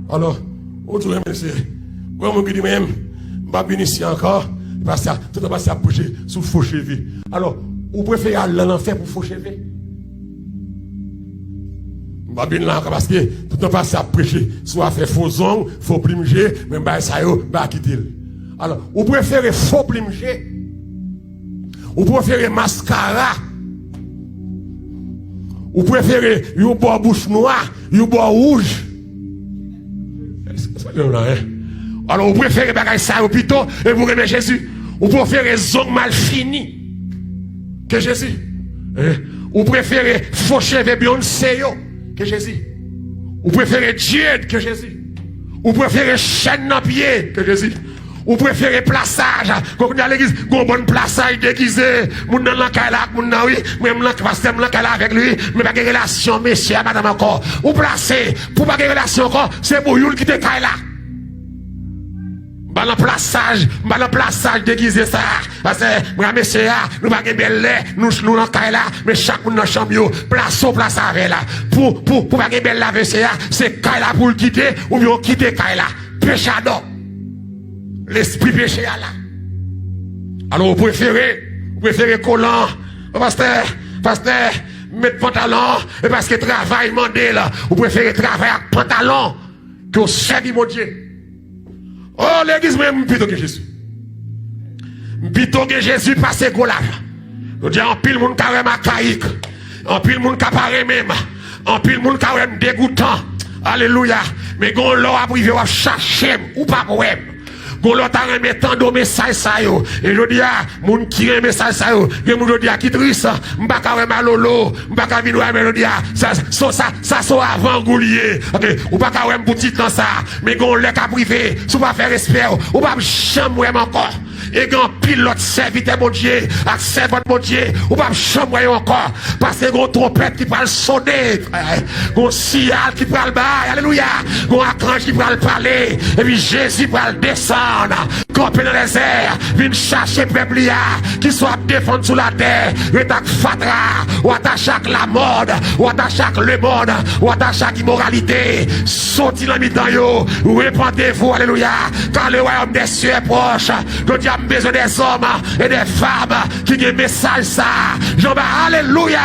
Alors, on dit, monsieur, moi, je dis même, je vais venir ici encore, parce que tout le monde va bouger sous faux cheveux. Alors, vous préférez aller dans l'enfer pour faux cheveux? Je vais venir là encore parce que tout le monde va prêcher, soit faire faux ongles, faux plinger, même ça, va quitter. Alors, vous préférez faux plinger? Vous préférez mascara? Vous préférez une bouche noire, une bouche rouge? Alors vous préférez bagaille ça au plutôt et vous aimez Jésus. Vous préférez zone mal fini que Jésus. Vous préférez faux cheveux Beyoncé que Jésus. Vous préférez Dieu que Jésus. Vous préférez chaîne dans pied que Jésus. Vous préférez plaçage, quand vous allez à l'église, vous avez un bon plaçage déguisé, vous n'avez pas de oui, même là, pasteur, avec lui, mais pas de relation, monsieur, madame encore. Vous placez, pour pas de relation encore, c'est pour vous qui te caille là. Dans le plaçage déguisé ça, parce que, moi, monsieur, nous pas de belle lait, nous, dans caille là, mais chaque monde dans la chambre, place avec là. Pour pas de belle la monsieur, c'est caille là pour le quitter, ou bien quitter caille là. Péchador. L'esprit péché à là. Alors vous préférez collant, pasteur, mettre pantalon, et parce que travail mandé là, vous préférez travailler avec pantalon que au servir mon Dieu. Oh l'église même plutôt que Jésus. Plutôt que Jésus passe golave. Je dis en pile moun carême archaïque, en pile moun capare même, en pile moun carême dégoûtant. Alléluia. Mais gon l'or a privé à chercher ou pas même. Gon l'autre a remis tant de messages ça yo. Et je dis à moun qui remet message ça yo. Et moun je dis à qui triste. M'pa ka remet lolo. M'pa ka vino remet je dis à ça sont avant goulier. Ok. Ou pas ka remet boutique dans ça. Mais gon l'ek a privé. Sou pas faire respect. Ou pas chambre encore. Et quand pilote serviteur mon Dieu, accepte mon Dieu, ou pas chambre encore, parce que gon trompette qui va sonner, gon signal qui va le bail, alléluia, gon archange qui va le parler, et puis Jésus va le descendre, camper dans les airs, vient chercher peuple qui soit défendu sous la terre, attaque fatra, ou attache la mode, ou attache le monde, ou attache immoralité, sorti dans le mi-temps yo, répandez-vous, alléluia, car le royaume des cieux est proche, je dis besoin des hommes et des femmes qui ont un message ça. Jean alléluia.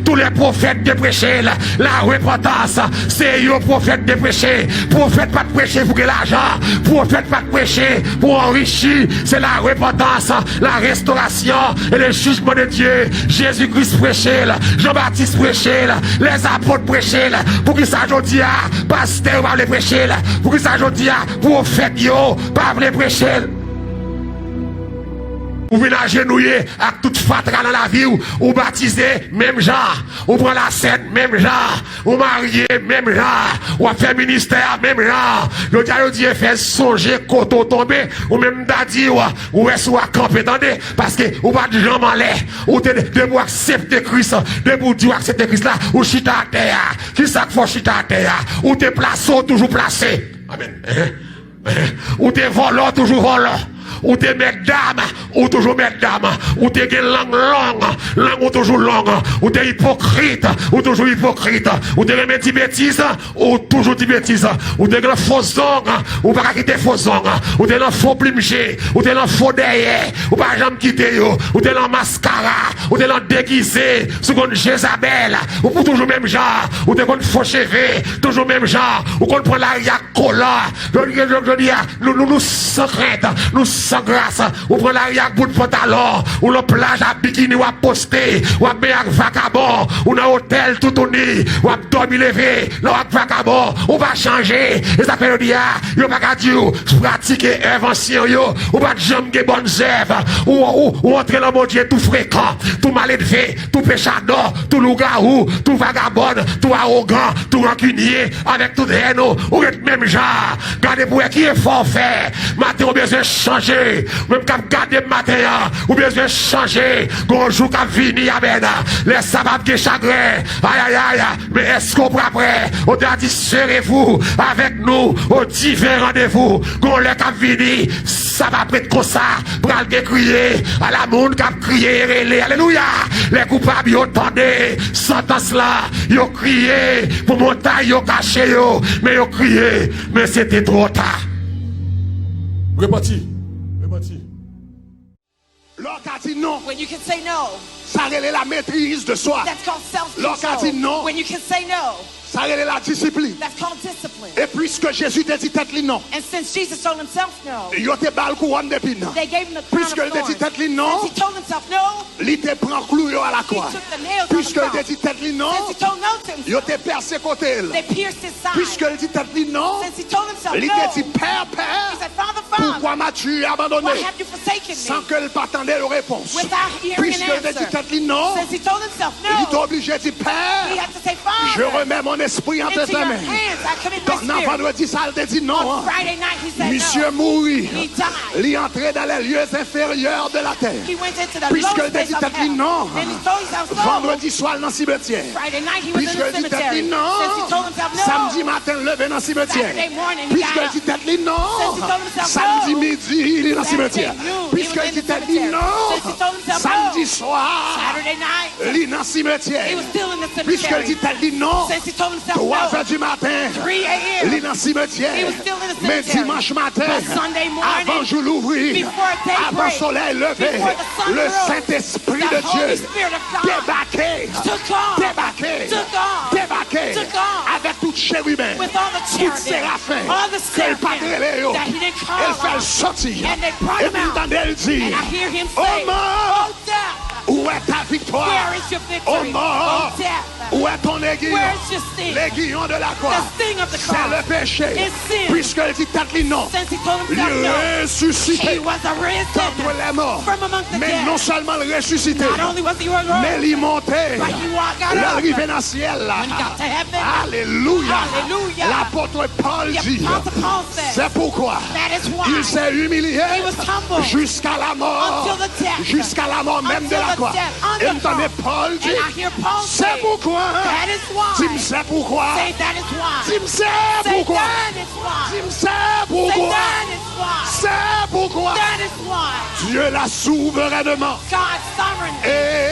Tous les prophètes de prêcher la repentance. C'est eux prophètes de prêcher. Prophète pas de prêcher pour que l'argent. Prophète pas de prêcher pour enrichir. C'est la repentance, la restauration et le jugement de Dieu. Jésus-Christ prêchait, Jean-Baptiste prêchait, les apôtres prêchaient. Pour qui ça aujourd'hui pasteur va les prêcher. Pour qui ça aujourd'hui prophète yo pas les prêcher. Ou venez agenouiller avec toute fatra dans la vie, ou baptiser, même genre, ou prendre la scène, même genre, ou marier, même genre, ou faire ministère, même genre. Le dieu fait songer, koto tomber, ou même dadi, ou est-ce ou à camper, attendez, parce que, ou pas de jambes en l'air, ou de vous accepter Christ, de vous dire accepter Christ là, ou chita à terre, qui ça faut chita à terre, ou te placé, toujours placé. Amen. Ou te volant, toujours volant. Ou t'es mesdames, ou toujours mesdames, ou t'es langue ou toujours langue, ou t'es hypocrite, ou toujours hypocrite, ou t'es remet des bêtises, ou toujours des bêtises, ou t'es dans faux ongles, ou pas quitter faux ongles, ou t'es dans faux plimché, ou t'es dans faux derrière, ou pas jamais quitter yo, ou t'es dans mascara, ou t'es dans déguisé, seconde Jézabel, ou pour toujours même genre, ou t'es dans faux cheveux, toujours même genre, ou qu'on prend l'arrière collant, je dis, nous sans crainte, nous sans grâce, ou prend l'arrière bout de pantalon, ou le plage à bikini, ou à poster, ou à bien vagabond, ou dans hôtel tout uni, ou à dormir levé, là à vagabond, ou va changer, et ça fait le dia, yo pas qu'à dire, pratiquer invention yo, ou pas de jambe de bonnes œuvres, ou entrer dans mon Dieu tout fréquent, tout mal élevé, tout péchador, tout loup-garou, tout vagabond, tout arrogant, tout rancunier, avec tout haine, ou êtes même genre, gardez pour qui est forfait, matin on besoin changer. Même quand garder matin, ou besoin changer. Bonjour quand vini amen. Les sabbats de chagrin. Aïe aïe aïe. Mais est-ce qu'on prend après? On a dit serez-vous avec nous au divers rendez-vous. Gon le quand vini. ça va prêtre comme ça, pour aller crier à la monde qui a crié, relé, alléluia. Les coupables, ils entendaient, sentence là, ils ont crié, pour montagne, ils ont caché, mais ils ont crié, mais c'était trop tard. Reparti. L'autre a dit non. When you can say no, Ça relève la maîtrise de soi. that's called L'autre a dit self-control. non. When you can say no, Ça relève la discipline. that's called discipline. Et puisque Jésus t'a dit tête li non, And since Jesus told himself no, il te bal couronne depuis non. they gave him the crown Puisque of il t'a dit thorns. tête li non, Since he told himself no, il te prend clou yo à la he croix. took the nails on the Puisque il t'a cross. dit tête li non, Since he told no to il himself, te persécuté. they pierced his Puisque side. il dit tête li non, Since he told himself il no, te dit Père, he Père, said, Father, Father, pourquoi m'as-tu abandonné? why have you forsaken Sans me? que le attendait la réponse. Without hearing Puisque an il t'a dit answer. tête li non, Since he told himself il t'a no, obligé de dire he Père, had to say, je Father, remets mon esprit entre into tes your mains. hands I commit Donc, my dans spirit. vendredi, ça, il t'a dit non. On hein. Friday night, he said Monsieur no. mourit. He died. Il est entré dans les lieux inférieurs de la terre. He went into the Puisque lowest il t'a place dit of t'a dit hell. non. Then he told himself no. Vendredi soir dans le cimetière. Friday night, he was Puisque in the il dit t'a cemetery. dit non. Since he told himself no. Samedi matin, levé dans le cimetière. Saturday morning, he Puisque got il up. dit t'a dit non. Since he told himself Samedi no. midi, il est dans le cimetière. Saturday noon, he Puisque was il in dit the t'a dit cemetery. non. Since he told himself Samedi no. soir, Saturday night, il est dans le cimetière. he was still in the Puisque il cemetery. dit t'a dit non. Since he told himself 3 no. heures du matin, 3 il a.m. est dans le cimetière. He was still in the Mais cemetery. dimanche matin, But Sunday morning, avant jour l'ouvrir, before daybreak, avant le soleil levé, before the sun le rose, Saint-Esprit the de Holy Dieu Spirit of God débarqué, took off, débarqué, took off, débarqué, took off, avec tout chérubin, with all the tout cherubim, séraphin, all the que le Padre seraphim Léo, that he didn't call elle fait on. sortir, And they brought et him puis out. entendez-le dire, And I hear him oh say, mort, oh death, où est ta victoire? where is your Oh victory? mort, Oh death, où est ton aiguillon? where's your sting? L'aiguillon de la croix, The sting of the c'est le cross péché, is sin. puisqu'elle dit tête non. Since he told Il himself no, est ressuscité he was arisen contre les morts. from amongst the Mais dead. non seulement le ressuscité, Not only was he rose, mais il est monté. but he got up. L'arrivée dans le ciel. là. When he got to heaven, Alléluia. Hallelujah. L'apôtre Paul the dit, Apostle Paul said, c'est pourquoi that is why il s'est humilié he was humbled jusqu'à la mort, until the death, jusqu'à la mort même de until la the croix. death, on Et the entendez cross. Paul dit, And I hear Paul c'est say, pourquoi. that is why. Dis-moi c'est pourquoi. Say that is why. Dis-moi c'est Say pourquoi. that is why. Dis-moi c'est Say pourquoi. that is why. C'est pourquoi. That is why. Dieu l'a souverainement God sovereignly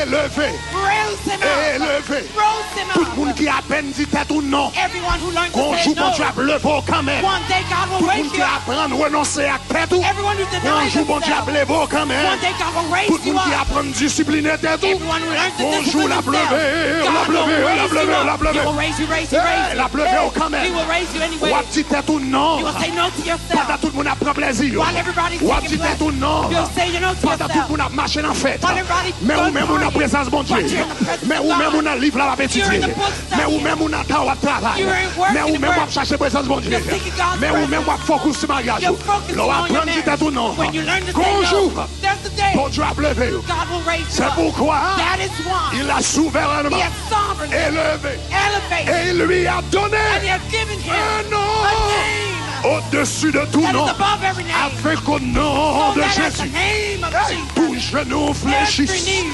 élevé. rose him up. Élevé. Rose him Tout le monde up. qui a peine dit tête ou non. Everyone who learns to Bonjour, say bon no, Dieu, levé quand même. one day God will Tout le raise monde qui you up. apprend à renoncer à tête ou. Everyone who denies Bonjour, bon Dieu, himself, levé quand même. one day God will raise Tout le you monde qui up. apprend à discipliner tête ou. Everyone who learns to Bonjour, discipline la himself, levé, la God will levé, la raise you levé, la up. He levé. will raise you, raise you, Hey, raise you. la levé quand même. He will raise you anyway. Ou a dit tête ou non. You will say no to yourself. Pendant tout le monde a pris plaisir. While everybody's Ou a taking dit tête ou pleasure, non. you'll say you no to Pendant tout le yourself. monde a marché en fête. While everybody Mais ou goes même on a partying, présence bon Dieu. but you're in the presence Mais of ou God. même on a livre la You're in the book Mais ou studying. même on a temps à travail. You're in work Mais ou and même on work. a cherché présence bon Dieu. You're seeking God's Mais ou même on a focus sur mariage. You're focusing L'on on your apprend dit marriage. à tout non. When you learn to say Bonjour. no, there's the day Bon Dieu a levé. God will raise you C'est up. pourquoi That is why il a souverainement He has sovereignly élevé elevated et il lui a donné and He has given him un a nom name au-dessus de tout that nom. is above every name. Avec au nom So de that at the Jésus. name of Hey, tout Jesus, genou every fléchisse knee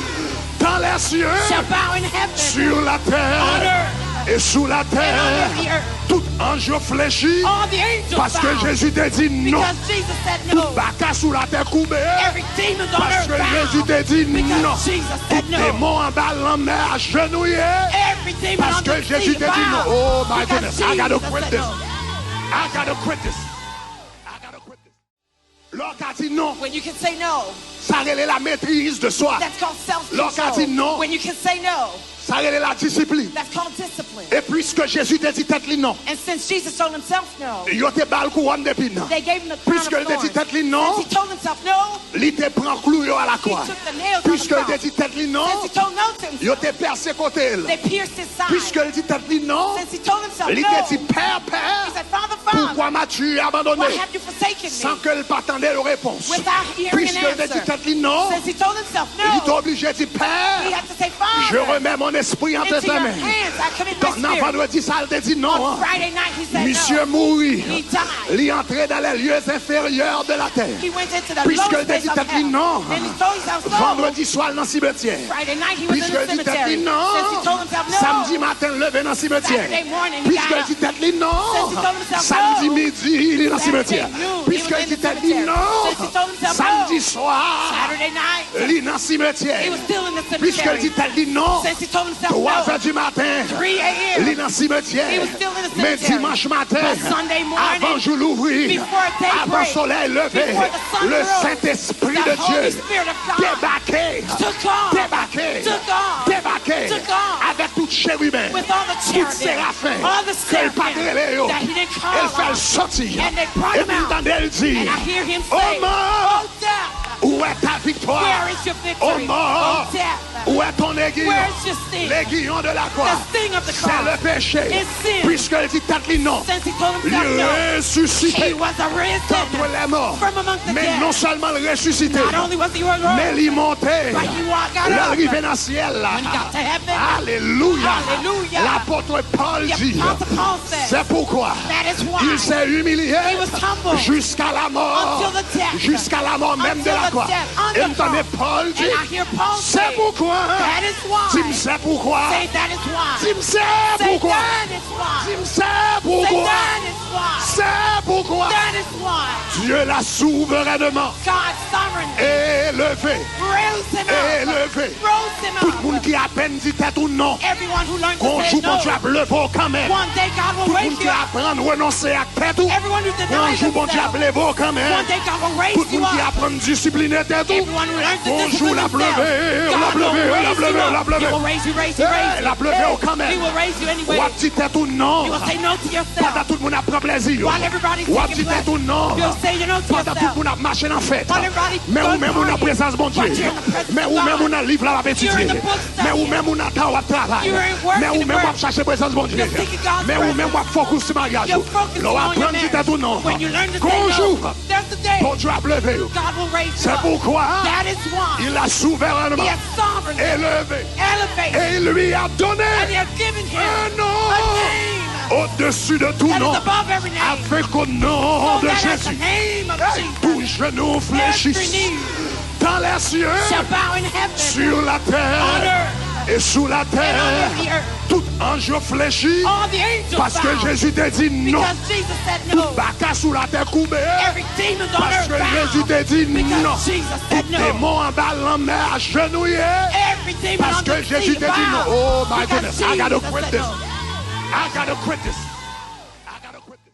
dans les cieux, shall bow in heaven, sur la on terre earth, et sous la and terre. under the earth. Tout ange fléchit All the angels parce que bow Jésus t'a dit non. because Jesus said no. Baka sous la terre coupée Every demon on parce earth que Jésus bow t'a dit non. because Jesus said Tout no. démon en bas l'emmène agenouillé Every demon parce on que the Jésus sea t'a dit non. bow Oh my because goodness, I gotta Jesus quit said this. no. I gotta quit this. I gotta quit this. L'autre a dit non. When you can say no, Ça relève la maîtrise de soi. that's called L'autre a dit self-control. non. When you can say no, Ça relève la discipline. that's called discipline. Et puisque Jésus t'a dit tête li non, And since Jesus told himself no, il te bal couronne depuis non. they gave him the crown Puisque of il t'a dit thorns. tête li non, Since he told himself no, il te prend clou yo à la he croix. took the nails on the Puisque il t'a cross. dit tête li non, Since he told no to il himself, te persécuté. they pierced his Puisque side. il dit tête li non, Since he told himself il no, te dit Père, he Père, said, Father, Father, pourquoi m'as-tu abandonné? why have you forsaken Sans me? que le attendait la réponse. Without hearing Puisque an il t'a dit answer. tête li non, Since he told himself il t'a no, obligé de dire he Père, had to say, je Father, remets mon esprit entre into tes your mains. hands I commit Donc, my dans spirit. vendredi, ça, il t'a dit non. On hein. Friday night, he said Monsieur no. mourit. He died. Il est entré dans les lieux inférieurs de la terre. He went into the Puisque lowest il t'a place dit of t'a dit hell. non. Then he told himself no. Vendredi soir dans le cimetière. Friday night, he was in Puisque the il dit t'a cemetery. dit non. Since he told himself no, Samedi matin, levé dans le cimetière. Saturday morning, he Puisque got il up. dit t'a dit non. Since he told himself Samedi Samedi midi, il est dans le cimetière. Puisqu'il dit non, samedi soir, il est dans le cimetière. Puisqu'il dit non, 3 heures du matin, il est dans le cimetière. Mais dimanche matin, avant je l'ouvris, avant le soleil levé, le Saint-Esprit de Dieu débarqué, avec toute chérubin, toute séraphins, qu'elle patrait, elle fait sortir. Et puis elle dit, oh mort, où est ta victoire? Oh mort, où est ton aiguillon? L'aiguillon de la croix, c'est le péché. Puisqu'elle dit non, il est ressuscité contre les morts. Mais non seulement le ressuscité, mais il est monté. Il est arrivé dans le ciel. Alléluia. L'apôtre Paul dit, c'est pourquoi il s'est humilié jusqu'à la mort, jusqu'à la mort même de la croix. Et entendez Paul dit, c'est pourquoi. Dis-moi c'est pourquoi. Dis-moi c'est pourquoi. Dis-moi c'est pourquoi. C'est pourquoi Dieu l'a souverainement élevé. Élevé. Tout le monde qui a peine dit tête ou non. Qu'on joue bon Dieu levé quand même. Tout le monde qui apprend à renoncer à tête ou. Qu'on joue bon Dieu levé quand même. Tout le monde qui apprend à discipliner tête ou. Qu'on joue la levé. La levé quand même. Ou a dit tête ou non. Pendant tout le monde a pris plaisir. Ou a dit tête ou non. Pendant tout le monde a marché en fête. Mais ou même on a présence bon Dieu. Mais ou même on a livre là à étudier. Mais ou même on a temps à travailler. Mais ou même on a cherché présence bon Dieu. Mais ou même on a focus sur mariage. L'on apprend dit tête ou non. Bonjour. Bon Dieu a levé. C'est pourquoi il a souverainement élevé. Et il lui a donné un nom au-dessus de tout nom, avec au nom de Jésus. Tout genou fléchisse dans les cieux, sur la terre et sous la terre. Tout ange fléchit parce que Jésus t'a dit non. Tout baka sous la terre coupé parce que Jésus t'a dit non. Tout démon en bas en mer agenouillé parce que Jésus t'a dit non. Oh my goodness, I gotta quit this. I gotta quit this. I gotta quit this.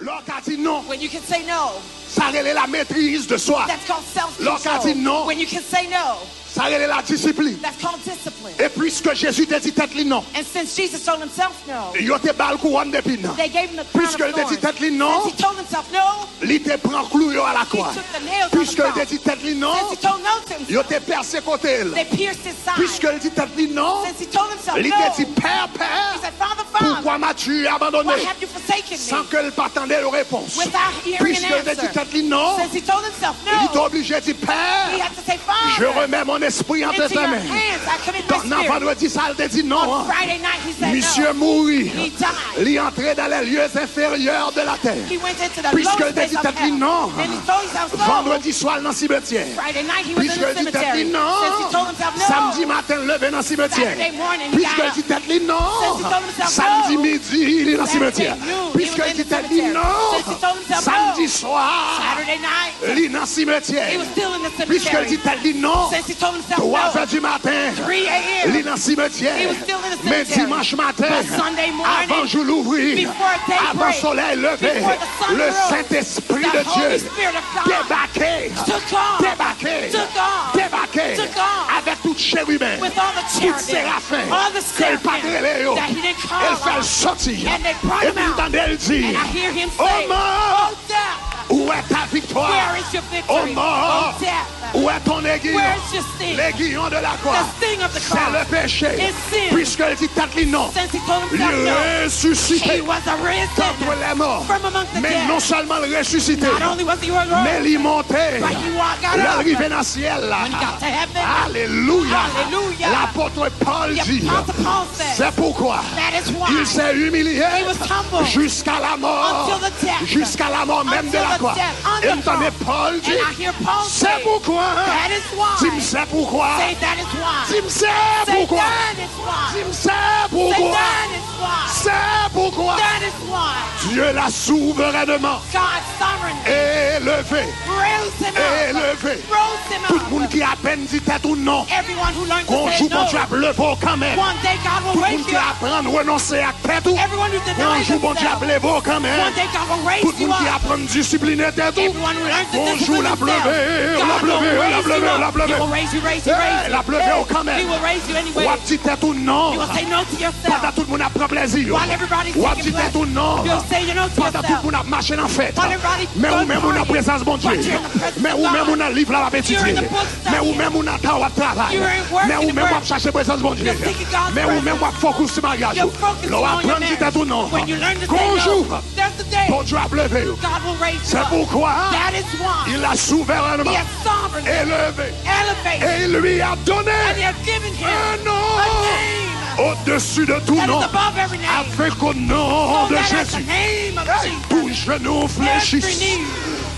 L'autre a dit non. When you can say no, Ça relève la maîtrise de soi. that's called L'autre a dit self-control. non. When you can say no, Ça relève la discipline. that's called discipline. Et puisque Jésus t'a dit tête li non, And since Jesus told himself no, il te bal couronne depuis non. they gave him the crown Puisque of il t'a dit thorns. tête li non, Since he told himself no, il te prend clou yo à la he croix. took the nails on Puisque the il t'a cross. dit tête li non, Since he told no to il himself, te persécuté. they pierced his side. Puisque il dit tête li non, Since he told himself il no, t'a dit Père, he Père, said, Father, Father, pourquoi m'as-tu abandonné? why have you forsaken Sans me? que le t'attendait la réponse. Without hearing Puisque an il t'a dit answer. tête li non, Since he told himself il t'a no, obligé de dire he Père, had to say, je Father, remets mon esprit entre into tes your mains. hands I commit Dans my spirit. vendredi, ça, il t'a dit non. On Friday night, he said Monsieur no. mourit. He died. Il est entré dans les lieux inférieurs de la terre. He went into the Puisque lowest il t'a place dit of t'a dit hell. non. And he told himself no. Vendredi soir dans le cimetière. Friday night, he was in Puisque the il dit t'a cemetery. dit non. Since he told himself no, Samedi matin, levé dans le cimetière. Saturday morning, he Puisque got il dit t'a dit non. Since he told himself Samedi no. midi, il est dans le cimetière. Saturday noon, he Puisque was il in dit the t'a dit cemetery. non. Since he told himself Samedi no. soir, Saturday night, il est dans le cimetière. he was still in the Puisque il cemetery. dit t'a dit non. Since he told himself 3 no, heures du matin, 3 il a.m., est dans le cimetière. He was still in the Mais cemetery. dimanche matin, But Sunday morning, avant je l'ouvris, before daybreak, avant le soleil levé, before the sun le rose, Saint-Esprit the de Holy Dieu Spirit of God débarqué, took off, débarqué, took off, débarqué, took off, avec toute chérubin, with all the toute cherubim, séraphins, all the qu'elle seraphim patrait that he didn't call elle fait on. sortir. And they brought Et him puis out. entendez elle dire, And I hear him oh say, mort, oh death, où est ta victoire? where is your victory? Oh mort, Oh death, où est ton aiguillon? where's your sting? L'aiguillon de la croix, The sting of the c'est cross le péché. is sin. Puisqu'elle dit tête li non, Since he told il himself no, est ressuscité he was arisen contre les morts. from among the Mais dead. non seulement le ressuscité, Not only was he risen, mais il est monté. but he got Il est up. arrivé dans le ciel. When he got to heaven, Alléluia. Hallelujah. L'apôtre Paul the dit, Apostle Paul said, c'est pourquoi that is why il s'est humilié he was humbled jusqu'à la mort, until the death. jusqu'à la mort même de until la the croix. death on Et the entendez cross. Paul dit, And I hear Paul c'est say, pourquoi. that is why. Dis-moi c'est pourquoi. Say that is why. Dis-moi c'est Say pourquoi. that is why. Dis-moi c'est Say pourquoi. that is why. C'est pourquoi. That is why. Dieu l'a souverainement God sovereignly élevé. raised him up. Élevé. Rose him Tout le up. monde qui a peine dit tête ou non. Everyone who learns to Qu'on say joue bon no, Dieu à lever quand même. one day God Tout will le raise monde qui you up. apprend à renoncer à tête ou. Everyone who Qu'on denies joue bon Dieu à themselves, lever quand même. one day God will raise Tout le you monde qui up. apprend à discipliner tête ou. Everyone who learns to Qu'on joue discipline la themselves, lever, God will raise you up. la He will raise you, raise you, raise you. La lever quand même. He will raise you anyway. Ou à petit tête ou non. You will say no to Pendant yourself. tout le monde a pris plaisir. While everybody's Ou à taking petit tête pleasure, ou non. you'll say you no to Pendant tout le yourself. monde a marché en fête. While everybody's Mais ou going même on a partying, présence bon Dieu. but you're in the presence Mais of ou God. même on a livre la petite. You're in the book Mais ou studying. même on a temps à travail. You're in work Mais ou in the même on work. a cherché présence bon Dieu. You're seeking God's Mais ou même on a focus sur mariage. You're focusing L'on on your apprend dit marriage. tout non. When you learn to say Bonjour. no, there's the day Bon Dieu a levé. God will raise you C'est up. pourquoi That is why il a souverainement He has sovereignly élevé. elevated Et il lui a donné and He has given him un a nom name au-dessus de tout that nom. is above every name. Afin qu'au nom So de that at the Jésus, name of hey, tout Jesus, genou every fléchisse knee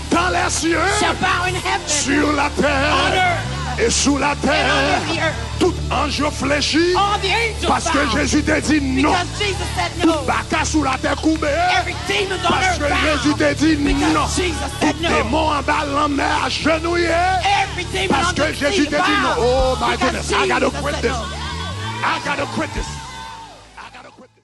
dans les cieux, shall bow in heaven, sur la on terre earth, et sous la and terre. under the earth. Tout ange fléchit All the angels parce que bow Jésus t'a dit non. because Jesus said no. Baka sous la terre coupée Every demon on parce earth que Jésus bow t'a dit non. because Jesus said Tout no. démon en bas l'emmène agenouillé Every demon parce on que the Jésus sea t'a dit non. bow Oh my because goodness, I gotta Jesus quit said this. no. I gotta quit this. I gotta quit this.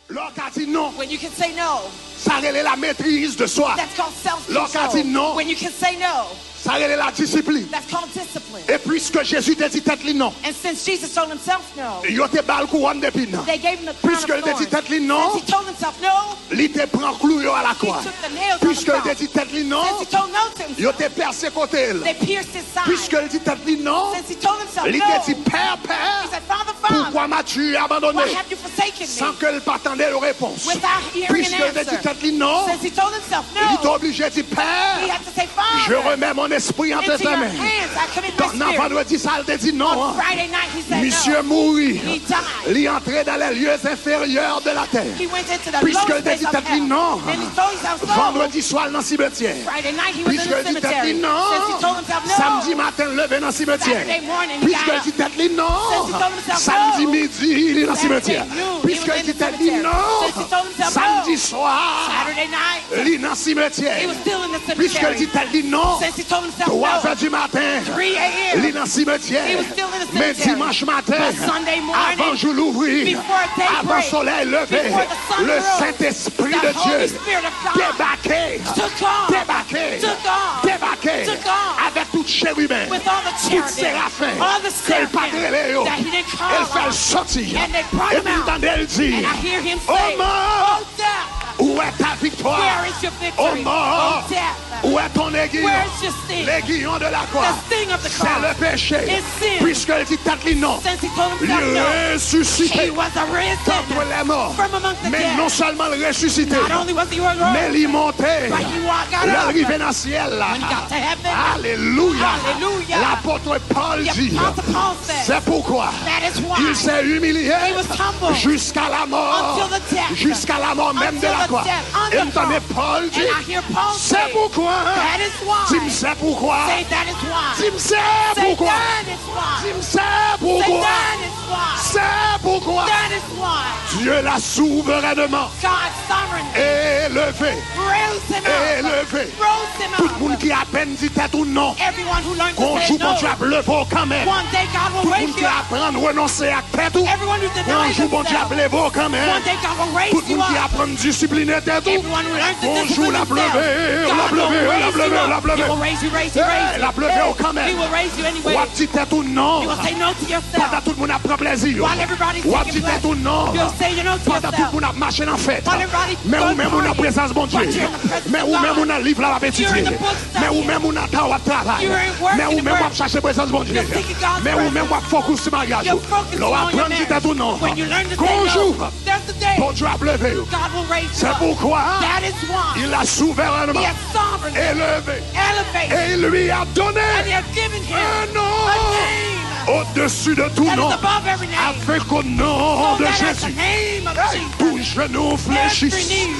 L'autre a dit non. When you can say no, Ça relève la maîtrise de soi. that's called L'autre a dit non. self-control. When you can say no, Ça relève la discipline. that's called discipline. Et puisque Jésus t'a dit tête li non, And since Jesus told himself no, il te bal couronne d'épines. they gave him the crown Puisque of il t'a dit thorns. tête li non, Since he told himself no, il te prend clou yo à la he croix. took the nails Puisque on il the t'a cross. dit tête li non, Since he told no to il himself, te persécuté. they pierced his side. Puisque il dit tête li non, Since he told himself il no, t'a dit Père, he Père, said, Father, pourquoi Father, m'as-tu abandonné? why have you forsaken Sans me? que le t'attendait la réponse. Without hearing Puisque an il t'a dit answer. tête li non, Since he told himself il t'a no, obligé de dire he Père, had to say, je Father, remets mon esprit entre into tes your mains. hands I commit my Dans spirit. vendredi, ça il t'a dit non. On Friday night, he said Monsieur no. mourit. He died. Il est entré dans les lieux inférieurs de la terre. He went into the Puisque lowest il dit place of tête li hell. non. And he told himself no. Vendredi soir dans le cimetière. Friday night, he was in Puisque the il dit tête cemetery. li non. Since he told himself no, Samedi matin levé dans le cimetière. Saturday morning, he Puisque got il up. dit tête li non. Since he told himself Samedi no, midi il est dans le Saturday cimetière. noon, he Puisque was il in dit the tête li cemetery. non. Since he told himself Samedi no, soir Saturday night, il est dans le cimetière. he was still in the Puisque il dit cemetery. tête li non. Since he told himself 3 no, heures du matin 3 il est a.m., dans le cimetière. he was still in the Mais cemetery. dimanche matin, But Sunday morning, avant jour l'ouvrir, before daybreak, avant le soleil levé, before the sun le rose, Saint-Esprit the de Holy Dieu Spirit of God débarqué, took off, débarqué, took off, débarqué, took off, avec tout chérubin, with all the tout cherubim, séraphins, all the que le Padre seraphim, Léo, that he didn't call elle fait le on. sortir, And they brought et him puis out. entendez-le dire, And I hear him oh say, mort, oh death, où est ta victoire? where is your victory? Oh mort, Oh death, où est ton aiguillon? where is your sting? L'aiguillon de la croix, The sting of the c'est cross le péché, is sin. puisqu'elle dit tête li non, Since he told il himself no, est ressuscité he was arisen contre les morts. from amongst the Mais dead. non seulement le ressuscité, Not only was he rose, mais il est monté. but he got L'arrivée up. dans le ciel là. When he got to heaven, Alléluia. Hallelujah. L'apôtre Paul the dit, Apostle Paul said, c'est pourquoi that is why il s'est humilié he was humbled jusqu'à la mort, until the death, jusqu'à la mort même de until la the croix. death on Et the entendez cross. Paul dit, And I hear Paul c'est say, pourquoi. that is why. Dis-moi c'est pourquoi. Say that is why. Dis-moi c'est Say pourquoi. that is why. Dis-moi c'est Say pourquoi. that is why. C'est pourquoi That is why. Dieu l'a souverainement God sovereignly élevé. raised him up. Élevé. Rose him Tout le up. monde qui a peine dit tête ou non. Everyone who learns Qu'on to say joue bon no, Dieu à lever quand même. one day God will Tout le raise monde qui you up. apprend à renoncer à tête ou. Everyone who Qu'on denies joue bon Dieu à themselves, lever quand même. one day God will raise Tout le you monde qui up. apprend à discipliner tête ou. Everyone who learns to Qu'on joue discipline la themselves, lever, God la will lever, la raise you lever, up. la lever. He will raise you, raise you, raise you. La lever quand même. He will raise you anyway. Ou à petit tête ou non. You will say no to yourself. Pendant tout le monde a pris plaisir. While everybody's Ou à taking petit tête ou pleasure, non. you'll say you no to Pendant tout le yourself. monde a marché en fête. While everybody's Mais ou going même on a partying, présence bon Dieu. but you're in the presence Mais of ou même God. on a livre la petite. You're in the book Mais ou studying. même on a temps à travail. You're in work Mais in ou the même on work. a cherché présence bon Dieu. You're seeking God's Mais ou même on a focus sur mariage. You're focusing L'on on your apprend dit marriage. tout non. When you learn to say Qu'on no, joue. there's the day Bon Dieu a levé. God will raise you C'est up. pourquoi That is why il a souverainement He has sovereignly élevé. elevated Et il lui a donné and He has given him un nom a name au-dessus de tout that nom. is above every name. Afin qu'au nom So de that at the Jésus, name of hey, tout Jesus, genou every fléchisse knee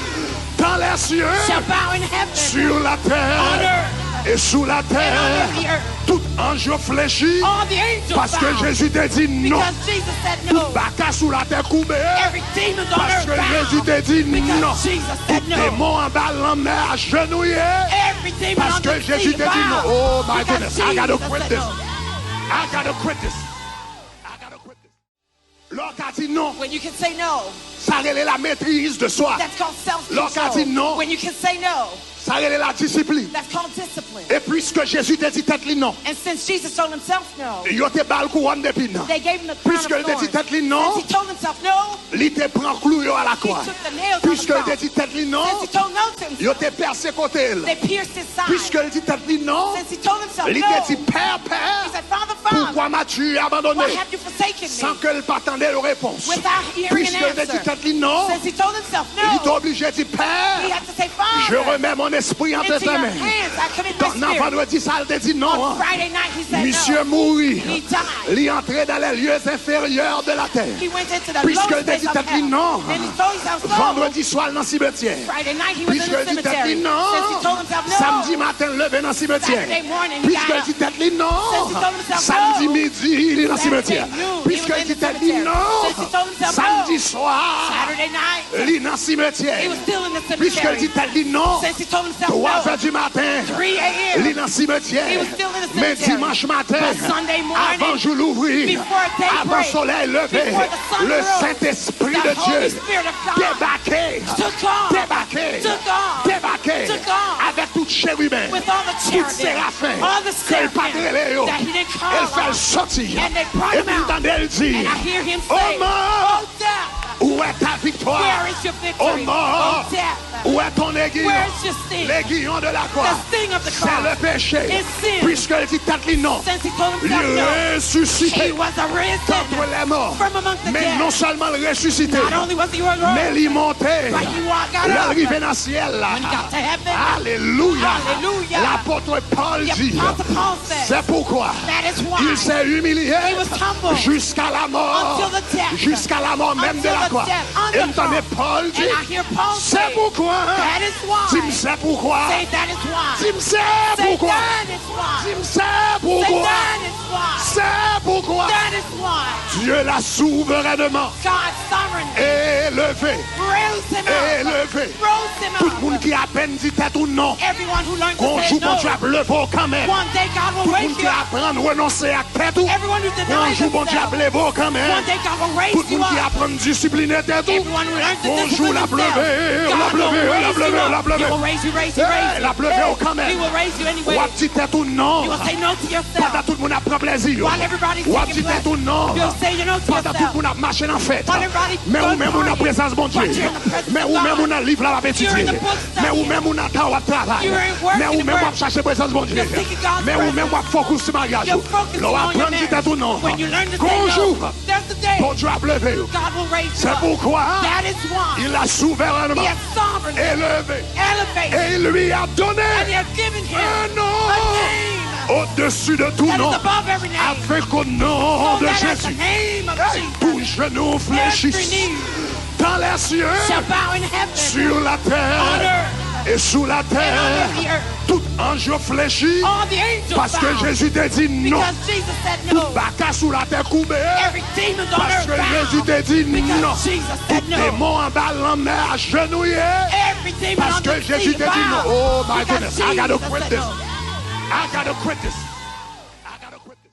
dans les cieux, shall bow in heaven, sur la on terre earth, et sous la and terre. under the earth. Tout ange fléchit All the angels parce que bow, Jésus t'a dit non. because Jesus said no. Baka sous la terre coupée Every demon on parce earth que Jésus bow, t'a dit because non. Jesus said no. Démon en bas l'emmène agenouillé Every demon parce on que the Jésus sea t'a dit non. bow, Oh my because goodness, I gotta Jesus quit said this. no. I gotta quit this. I gotta quit this. L'autre a dit non. When you can say no, Ça relève la maîtrise de soi. that's called L'autre a dit non. self-control. When you can say no, Ça relève la discipline. that's called discipline. Et puisque Jésus t'a dit tête li non, And since Jesus told himself no, il te bal couronne d'épines. they gave him the crown Puisque of il t'a dit thorns. tête li non, Since he told himself no, il te prend clou yo à la he croix. took the nails on Puisque the il t'a cross. dit tête li non, Since he told no to il himself, te percé côté. they pierced his side. Puisque il dit tête li non, Since he told himself il no, te dit Père, he Père, said, Father, Father, pourquoi m'as-tu abandonné? why have you forsaken Sans me? que le t'attendait de réponse. Without hearing Puisque an il t'a dit answer. tête li non, Since he told himself il t'a no, obligé de dire he Père, had to say, je Father, remets mon esprit entre into tes your mains. hands I commit my Non, spirit. vendredi, ça il t'a dit non. On Friday night, he said Monsieur no. mourit. He died. Il est entré dans les lieux inférieurs de la terre. He went into the Puisque lowest il t'a place dit of t'a dit hell. non. And he told himself no. Vendredi soir dans le cimetière. Friday night, he was in Puisque the il dit t'a cemetery. dit non. Since he told himself no, Samedi matin, levé dans le cimetière. Saturday morning, he Puisque got il dit t'a dit non. Since he told himself Samedi no. midi, il est dans le cimetière. Saturday noon, he Puisque was il in dit the t'a dit cemetery. non. Since he told himself Samedi no. soir, Saturday night, il est dans le cimetière. he was still in the Puisque il dit cemetery. t'a dit non. Since he told himself 3 no, heures du matin, 3 il est a.m., dans le cimetière. he was still in the Mais cemetery. dimanche matin, But Sunday morning, avant jour l'ouvrir, before daybreak, avant le soleil levé, before the sun le rose, Saint-Esprit the de Holy Dieu Spirit of God débarqué, took off, débarqué, took off, débarqué, took off, avec tout chérubin, with all the tout cherubim, séraphin, all the que le Padre seraphim, Léo, that he didn't call elle fait on. sortir, And they brought et him puis out. entendez-le dire, And I hear him oh say, mort, oh death, où est ta victoire? where is your victory? Oh mort, Oh death, où est ton aiguillon? where is your sting? L'aiguillon de la croix, The sting of the c'est cross le péché, is sin. puisqu'elle dit tête non. Since he told Il himself no, est ressuscité he was arisen contre les morts. from amongst the Mais dead. non seulement le ressuscité, Not only was he mais risen, il est monté. but he got up. L'arrivée dans le ciel là. When he got to heaven, Alléluia. Hallelujah. L'apôtre Paul the dit, Apostle Paul said, c'est pourquoi that is why il s'est humilié he was humble jusqu'à la mort, until the death, jusqu'à la mort même de until la the croix. death, on Et the entendez cross. Paul dit, And I hear Paul c'est say, pourquoi. that is why. Tu me sais pourquoi. Say that is why. Tu me sais Say pourquoi. that is why. Tu me sais Say pourquoi. that is why. C'est pourquoi. That is why. Dieu l'a souverainement God sovereignly élevé. raised him up. Élevé. Rose him Tout le monde up. qui a peine dit tête ou non. Everyone who learned to Qu'on say joue no, bon Dieu à lever quand même. one day God will Tout le raise monde qui you up. apprend à renoncer à tête ou. Everyone who Qu'on denies joue bon Dieu à themselves, lever quand même. one day God will raise Tout le you monde qui up. apprend à discipliner tête ou. Everyone who learns to Qu'on joue discipline la themselves, pleuver, la God will pleuver, la raise you pleuver, la up. He pleuver. will raise you, raise you, Hey, raise you. la pleuver quand même. He will raise you anyway. Ou à petit tête ou non. You will say no to yourself. Pendant tout le monde a pris plaisir. While everybody's Ou à taking petit tête ou pleasure, non. you'll say no to Pendant tout le yourself. monde a marché en fête. While everybody Mais ou goes même on a partying, présence bon Dieu. but you're in the presence Mais of ou même God. on a livre là à étudier. You're in the book Mais ou studying. même on a temps à travail. You're in work Mais ou in même work. on cherche présence bon Dieu. You're seeking God's Mais ou même on focus sur mariage. You're focusing L'on on your apprend marriage. dit tout non. When you learn to say Qu'un no, jour, there's the day bon Dieu a levé. God will raise you C'est up. pourquoi That is why il a souverainement He has sovereignly élevé. elevated Et il lui a donné and He has given him un nom a name au-dessus de tout that nom. is above every name. Afin qu'au nom So de that at the Jésus, name of hey, tout Jesus, genou every fléchisse knee dans les cieux, shall bow in heaven, sur la on terre earth, et sous la and terre. under the earth. Tout ange fléchit All the angels parce que bow, Jésus t'a dit non. because Jesus said no. Baka sous la terre coupée Every demon on parce earth que Jésus bow, t'a dit non. because Jesus said no. Démon en bas l'emmène agenouillé Every demon parce on que the Jésus sea t'a dit non. bow, Oh my because goodness, I gotta Jesus quit said this. no. I gotta quit this. I gotta quit this.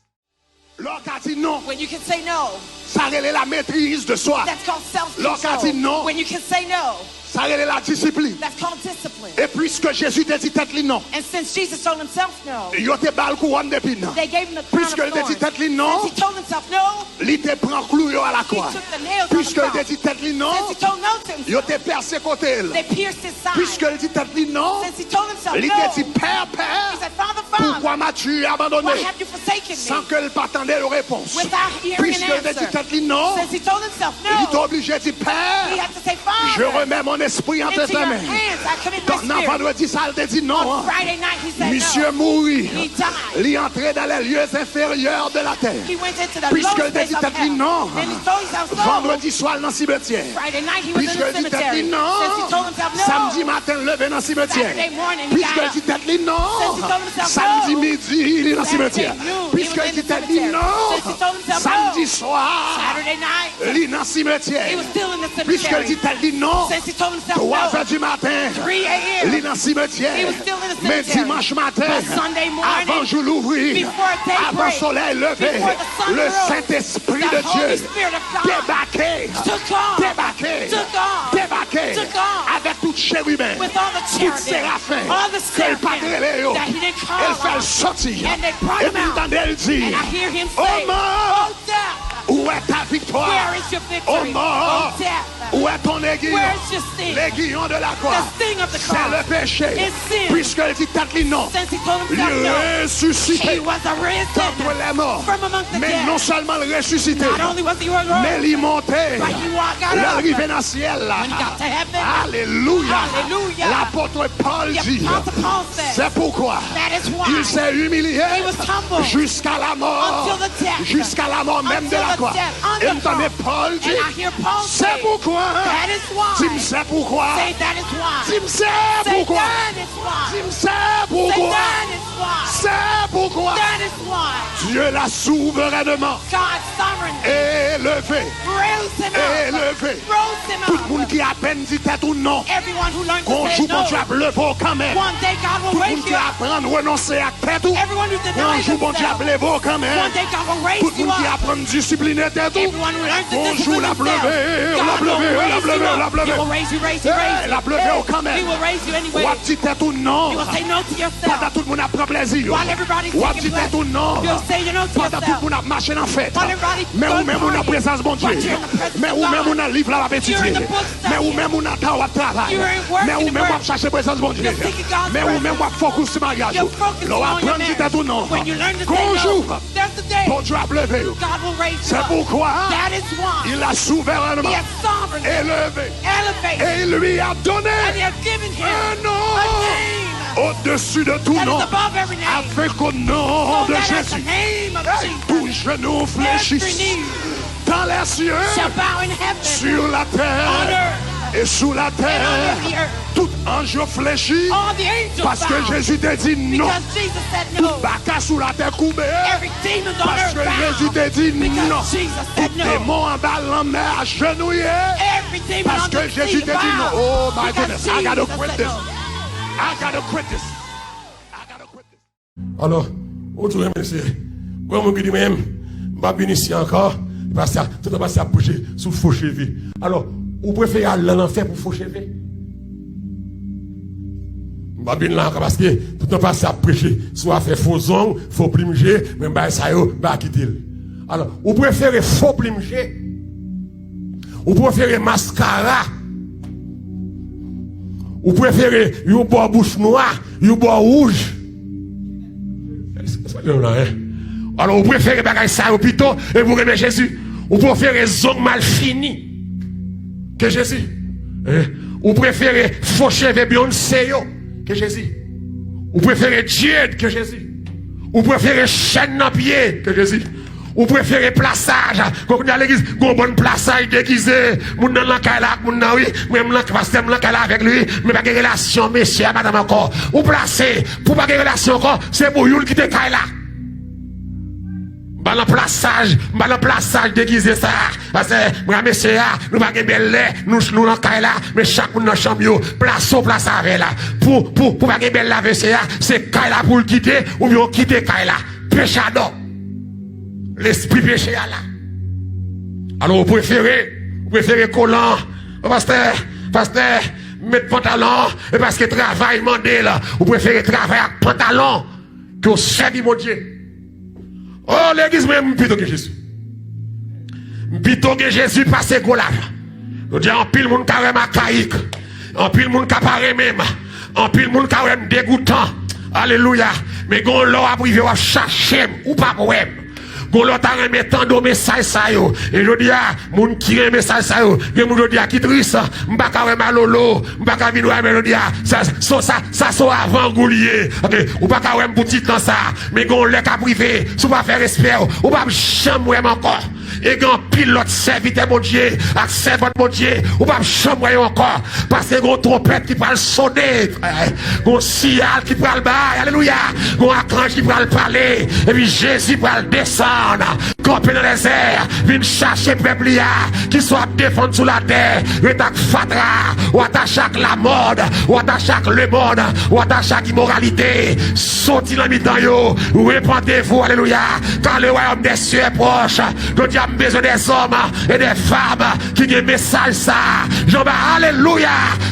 L'autre a dit non. When you can say no, Ça relève la maîtrise de soi. that's called L'autre a dit non. self-control. When you can say no, Ça relève la discipline. that's called discipline. Et puisque Jésus t'a dit tête li non, And since Jesus told himself no, il te bal couronne d'épines. they gave him the crown Puisque of il t'a dit thorns. tête li non, Since he told himself no, il te prend clou yo à la he croix. took the nails on the Puisque il t'a cross. dit tête li non, Since he told no to il himself, te percé côté. they pierced his side. Puisque il dit tête li non, Since he told himself il no, te dit Père, he Père, said, Father, pourquoi Pourquoi m'as-tu abandonné? Why have you forsaken Sans me? que le attendait la réponse. Without hearing Puisque an il a dit answer. tête non, Since he told himself il est no, obligé de dire he Père, had to say, je Father, remets mon esprit entre into tes your mains. hands I commit my Dans spirit. vendredi, ça il a dit non. On Friday night he said Monsieur no. mourit. He died. Il est entré dans les lieux inférieurs de la terre. He went into the Puisque lowest il a place dit of tête hell. non. Then he told himself no. Vendredi soir dans le cimetière. Friday night he was in Puisque the il dit tête cemetery. non. Since he told himself no. Samedi matin, levé dans le cimetière. Saturday morning he Puisque got il dit up. tête non. Since he told himself Samedi no. midi, il est dans le cimetière. Saturday noon, he Puisque was il in dit the tête cemetery. non. Since he told himself Samedi no. soir, Saturday night il est dans le cimetière. he was still in the Puisque il cemetery. dit tête non. Since he told himself 3 no. heures du matin, 3 il a.m. est dans le cimetière. He was still in the Mais cemetery. dimanche matin, But Sunday morning, avant jour l'ouvrir, before daybreak, avant le soleil levé, before the sun le rose, Saint-Esprit the de Holy Dieu Spirit of God débarqué, took on, débarqué, took on, débarqué, took on, avec toute chérubin, with all the tout cherubim, séraphin, all the que le Padre seraphim Léo, that he didn't call elle fait le on. sortir, And they brought et him puis out. entendez-le dire, And I hear him oh say, mort, oh death, où est ta victoire? where is your Oh victory? mort, Oh death, où est ton aiguillon? where's your sting? L'aiguillon de la croix, The sting of the c'est cross le péché, is sin. puisqu'elle dit tête non. Since he told Il himself no, est ressuscité he was arisen contre les morts. from amongst the Mais dead. non seulement le ressuscité, Not only was he rose, mais il est monté. but he got up. L'arrivée dans le ciel là. When he got to heaven, Alléluia. Hallelujah. L'apôtre Paul the dit, Apostle Paul said, c'est pourquoi that is why il s'est humilié he was humble jusqu'à la mort, until the death, jusqu'à la mort même de until la the croix. death, on Et the entendez cross. Paul dit, And I hear Paul c'est say, pourquoi. that is why. Tu me sais pourquoi. Say that is why. Tu me sais Say pourquoi. that is why. Tu me sais Say pourquoi. that is why. C'est pourquoi. That is why. Dieu l'a souverainement God sovereignly élevé. rose him up. Élevé. Rose him Tout le monde up. qui a peine dit tête ou non. Everyone who learned to Qu'on say joue no, bon Dieu à lever quand même. one day God will Tout le raise monde qui you up. apprend à renoncer à tête ou. Everyone who Qu'on denies joue bon Dieu à themselves, lever quand même. one day God will raise Tout le you monde qui up. apprend à discipliner tête ou. Everyone who learns to Qu'on discipline joue la themselves, pleuver, la God will pleuver, la raise you pleuver, la up. pleuver. He will raise you, raise you, raise you. La pleuver quand même. He will raise you anyway. Ou à dit tête ou non. You will say no to yourself. Pendant tout le monde a pris plaisir. While everybody's Ou à taking dit tête pleasure, ou non. you'll say no to Pendant tout le yourself. monde a marché en fête. While everybody Mais ou goes même on a partying, présence bon Dieu. but you're in the presence Mais of ou God. même on a livre là à étudier. You're in the book Mais ou studying. même on a temps à travail. You're in work Mais ou in même work. on cherche présence bon Dieu. You're seeking God's Mais ou même on presence. focus sur mariage. You're focusing L'on on your apprend dit tête ou non. marriage. When you learn to say Qu'un no, jour, there's the day bon Dieu a levé. God will raise you C'est up. pourquoi That is why il a souverainement He has sovereignly élevé. elevated Et il lui a donné and He has given him un nom a name au-dessus de tout that nom. is above every name. Afin qu'au nom So de that at the Jésus, name of tout Jesus, genou every fléchisse knee dans les cieux, shall bow in heaven, sur la on terre earth, et sous la and terre. under the earth. Tout ange fléchit All the angels parce que bow Jésus t'a dit non. because Jesus said no. Baka sous la terre coupée Every demon on parce earth que Jésus bow t'a dit non. because Jesus said Tout no. démon en bas l'emmène à genouiller Every demon parce on que the Jésus sea t'a dit non. bow Oh my because goodness, I gotta Jesus quit said this. no. I gotta quit this. I gotta quit this. Alors, autour de monsieur, moi, mon dit même, je vais ici encore, parce que tout le monde a approché sous faux cheveux. Alors, vous préférez aller dans l'enfer pour faux cheveux? Je vais là encore parce que tout le monde a prêché, soit faire faux ongles, faux plinger, même ça y est, quitter. Alors, vous préférez faux plinger? Vous préférez mascara? Vous préférez une boire bouche noire, une boire rouge? Alors, vous préférez bagaille ça au plutôt et vous aimez Jésus. Vous préférez zone mal fini que Jésus. Vous préférez faux cheveux Beyoncé que Jésus. Vous préférez Dieu que Jésus. Vous préférez chaîne dans pied que Jésus. Vous préférez plaçage. Quand vous allez à l'église, vous avez un bon plaçage déguisé. Vous n'avez pas là, vous n'avez même là, parce que vous n'avez pas avec lui, mais pas de relation, monsieur, madame encore. Vous placez, pour pas de relation encore, c'est pour vous qui te caille là. Dans le plaçage déguisé ça. Parce que, moi, monsieur, nous pas de belle lait, nous dans caille là, mais chaque monde dans chambre, place avec là. Pour pas de belle la monsieur, c'est caille là pour le quitter, ou bien quitter caille là. Péchado. L'esprit péché là. Alors, vous préférez collant, pasteur, mettre pantalon, et parce que travail mandé là, vous préférez travailler avec pantalon que au service mon Dieu. Oh, l'église même plutôt que Jésus. Plutôt que Jésus passe là. Je dis en pile moun carré macaïque, en pile moun capare même, en pile moun carré dégoûtant, Alléluia. Mais quand l'on a privé, on cherche ou pas pour eux. Quand l'on a remis tant de messages, ça yo. Et je dis à, moun qui remet message, ça yo. Et moun je dis à, qui triste, m'baka remet lolo, m'baka vino remet, je dis à, ça sont avant-goulier. Ok, ou pas qu'à remet boutique dans ça. Mais quand l'on a privé, si vous pas faire respect, ou pas chambre encore. Et quand pile l'autre serviteur mon Dieu, avec servante mon Dieu, ou pas chambre encore. Parce que gon trompette qui va le sonner, gon signal qui va le bail, alléluia. Gon archange qui va le parler, et puis Jésus va le descendre. Camper dans les airs, vient chercher peuple qui soit défendu sous la terre, attaque fatra, ou attache avec la mode, ou attache avec le monde, ou attache avec l'immoralité, sorti dans le mi-temps yo, répandez-vous, alléluia, car le royaume des cieux est proche. Donc il y a besoin des hommes et des femmes qui ont un message ça. Jean, alléluia,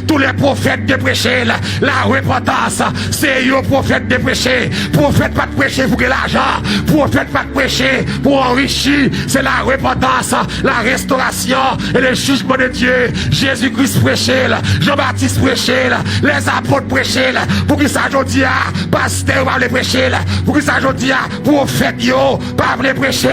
tous les prophètes de prêcher la repentance, c'est eux prophètes de prêcher, prophète pas de prêcher pour que l'argent, prophète pas de prêcher pour enrichir, c'est la repentance, la restauration et le jugement de Dieu. Jésus-Christ prêchait, Jean-Baptiste prêchait, les apôtres prêchaient, pour qu'ils s'ajoutent à pasteur pas les prêcher, pour qu'ils s'ajoutent à prophète yo pas les prêcher.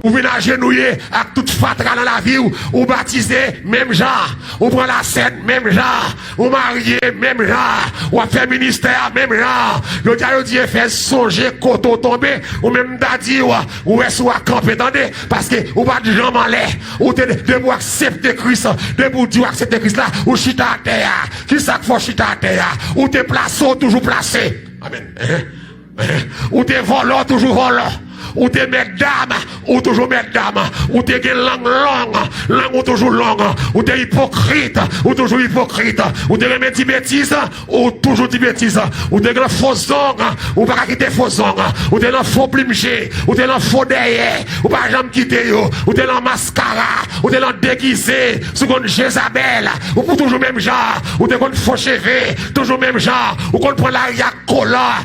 Ou venez agenouiller avec toute fatra dans la vie, ou baptiser, même genre, ou prendre la scène, même genre, ou marier, même genre, ou faire ministère, même genre. Le dieu fait songer, koto tomber, ou même d'adi, ou est-ce ou à camper, attendez, parce que, ou pas de jambes en l'air, ou de vous accepter Christ, de vous dire accepter Christ là, ou chita à terre, qui ça faut chita à terre, ou te placé, toujours placé. Amen. Ou te volant, toujours volant. Ou t'es mesdames, ou toujours mesdames, ou t'es langue longue, ou toujours longue, ou t'es hypocrite, ou toujours hypocrite, ou t'es remet dit bêtise, ou toujours dit bêtise, ou t'es dans faux ongles, ou pas quitter faux ongles, ou t'es dans faux plimché, ou t'es dans faux derrière, ou pas jamais quitter yo, ou t'es dans mascara, ou t'es dans déguisé, seconde Jézabel, ou pour toujours même genre, ou t'es dans faux cheveux, toujours même genre, ou qu'on prend l'arrière collant,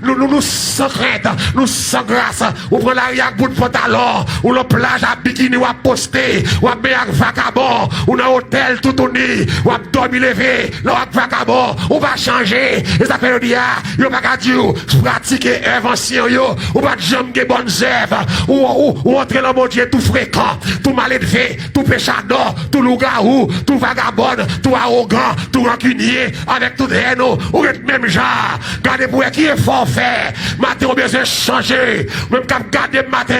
nous sans crainte, nous sans grâce, ou prend l'arrière bout de pantalon, ou le plage à bikini, ou à poster, ou à bien vagabond, ou dans hôtel tout uni, ou à dormir levé, là à vagabond, ou va changer, et ça fait le dia, yo pas qu'à dire, pratiquer invention yo, ou pas jamais bonnes œuvres, ou entrer dans mon Dieu tout fréquent, tout mal élevé, tout péchador, tout loup-garou, tout vagabond, tout arrogant, tout rancunier, avec tout haine, ou même genre, gardez pour qui est forfait, matin on besoin changer, même quand garder matin,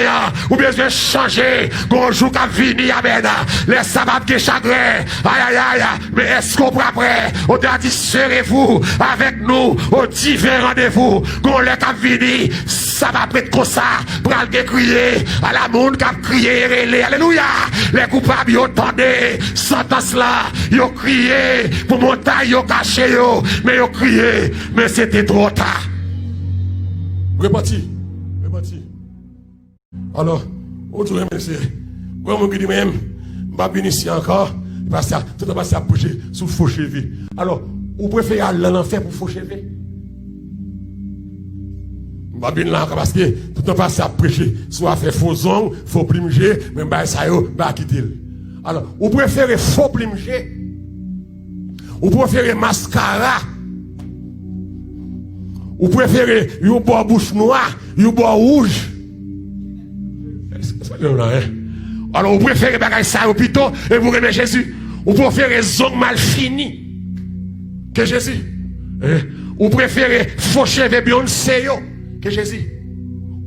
ou besoin changer, quand jour qu'a fini, amen, les sabbats de chagrin, aïe aïe aïe, mais est-ce qu'on prend après, on a dit serez-vous avec nous au divers rendez-vous, quand les qu'a fini, ça va prêtre comme ça, pour aller crier, à la monde qu'a crié, alléluia, les coupables y entendaient, sentence là, y ont crié, pour montagne y ont caché, mais y ont crié, mais c'était trop tard. Reparti. Alors, on dit, monsieur, moi, je dis même, je vais venir ici encore, parce que tout le monde va bouger sous faux cheveux. Alors, vous préférez aller en enfer pour faux cheveux? Je vais venir là encore parce que tout le monde va prêcher, soit faire faux ongles, faux plimger, même ça, va quitter. Alors, vous préférez faux plimger? Vous préférez mascara? Vous préférez une bouche noire, une bouche rouge? Alors vous préférez bagaille ça au plutôt et vous aimez Jésus. Vous préférez zong mal fini que Jésus. Vous préférez faux cheveux Beyoncé que Jésus.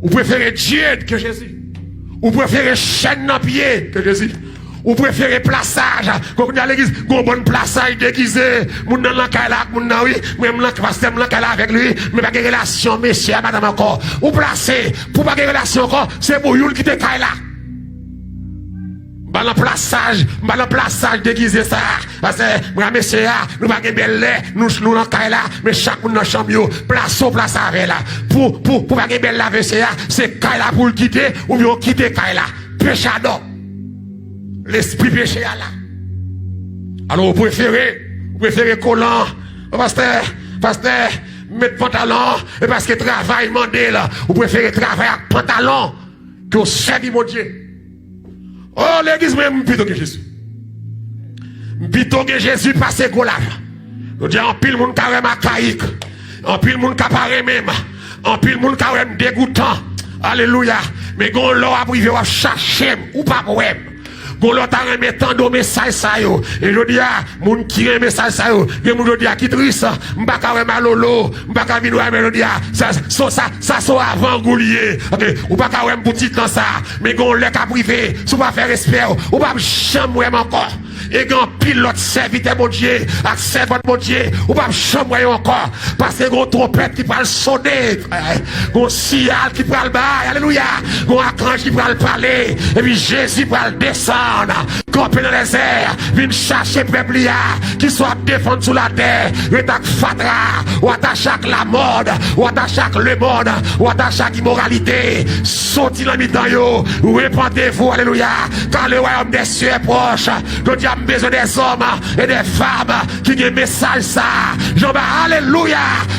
Vous préférez Dieu que Jésus. Vous préférez chaîne dans pied que Jésus. Vous préférez plaçage, quand vous allez à l'église, vous avez un bon plaçage déguisé, vous n'avez pas là, vous n'avez pas là avec lui, mais pas de relation, messieurs, madame encore. Vous placez, pour pas de relation encore, c'est pour vous qui te caille là. Dans le plaçage déguisé ça, parce que, messieurs, nous pas de belle lait, nous n'avons pas là, mais chaque monde dans la chambre, place avec là. Pour pas de belle lave, c'est caille là pour le quitter, ou bien quitter caille là. Péchador. L'esprit péché là. Alors vous préférez collant, pasteur, mettre pantalon, et parce que travail mandé là, vous préférez travailler avec pantalon que au servir mon Dieu. Oh l'église même plutôt que Jésus. Plutôt que Jésus passe golave. Je dis en pile moun carré macaïque. En pile moun capare même. En pile moun carré dégoûtant. Alléluia. Mais gon l'or a privé à chercher ou pas problème. Gon l'autre a remis tant de messages ça yo. Et je dis à moun qui remet message ça yo. Et moun je dis à qui triste. M'pa carré malolo. M'pa carré vino mais je dis à ça sont avant goulier. OK. Ou pas carré boutique dans ça. Mais gon l'or a privé. Sous pas faire respect. Ou pas chambre encore. Et quand pilote serviteur mon Dieu, accès votre mon Dieu, ou pas chambre encore, parce que gon trompette qui va le sonner, gon signal qui va le bailler, alléluia, gon archange qui va le parler, et puis Jésus va le descendre, camper dans les airs, vient chercher peuple qui soit défendu sous la terre, attaque fatra, ou attaque la mode, ou attaque le monde, ou attaque immoralité, sorti dans mi-temps yo, répandez-vous, alléluia, car le royaume des cieux est proche, je dis besoin des hommes et des femmes qui ont un message ça. Jean alléluia.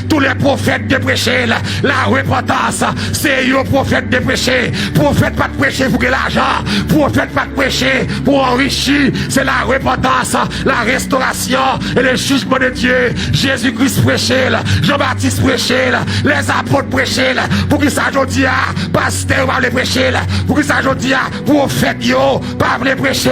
Tous les prophètes de prêcher la repentance. C'est eux prophètes de prêcher. Prophète pas de prêcher pour que l'argent. Prophète pas de prêcher pour enrichir. C'est la repentance, la restauration et le jugement de Dieu. Jésus-Christ prêchait, Jean-Baptiste prêchait, les apôtres prêchaient. Pour qui ça aujourd'hui pasteur va les prêcher. Pour qui ça aujourd'hui prophète yo pas les prêcher.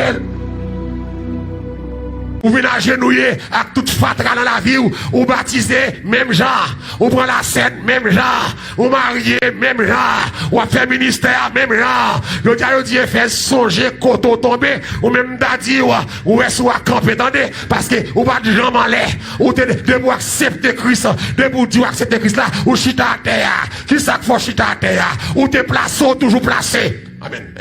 Ou venez agenouiller avec toute fatra dans la vie, ou baptiser, même genre, ou prendre la scène, même genre, ou marier, même genre, ou faire ministère, même genre. Le dieu fait songer, koto tomber, ou même d'adi, ou est-ce ou à camper, attendez, parce que, ou pas de jambes en l'air, ou de vous accepter Christ, de vous dire accepter Christ là, ou chita à terre, qui ça faut chita à terre, ou te placé, ou toujours placé. Amen.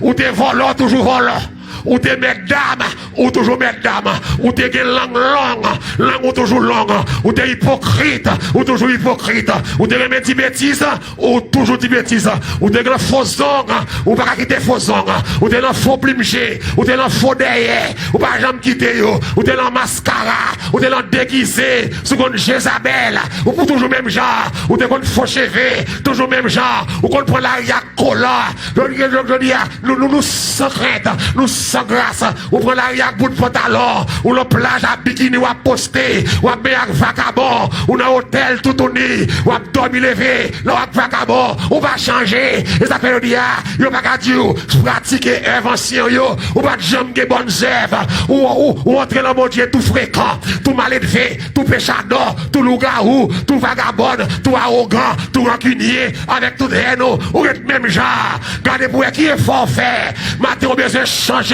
Ou te volant, toujours volant. Ou t'es mesdames, ou toujours mesdames, ou t'es langue longue, ou toujours longue, ou t'es hypocrite, ou toujours hypocrite, ou t'es remet dit bêtises, ou toujours dit bêtises, ou t'es faux ongles, ou pas quitter faux ongles, ou t'es dans faux plimché, ou t'es dans faux derrière, ou pas jamais quitter yo, ou t'es dans mascara, ou t'es dans déguisé, sous une Jézabel, ou pour toujours même genre, ou t'es dans faux cheveux, toujours même genre, ou qu'on prend l'arrière collant, je dis, nous sans crainte, nous sans grâce, ou prend l'arrière bout de pantalon, ou le plage à bikini ou à poster, ou à bien vagabond, ou dans hôtel tout au nid, ou à dormir levé, là à vagabond, ou va changer, et ça fait le dia, yo pas qu'à dire, pratiquer invention yo, ou pas de jambe de bonnes œuvres, ou entrer dans mon Dieu tout fréquent, tout mal élevé, tout péchador, tout loup-garou, tout vagabond, tout arrogant, tout rancunier, avec tout haine, ou êtes même genre, gardez pour qui est forfait, matin on besoin changer.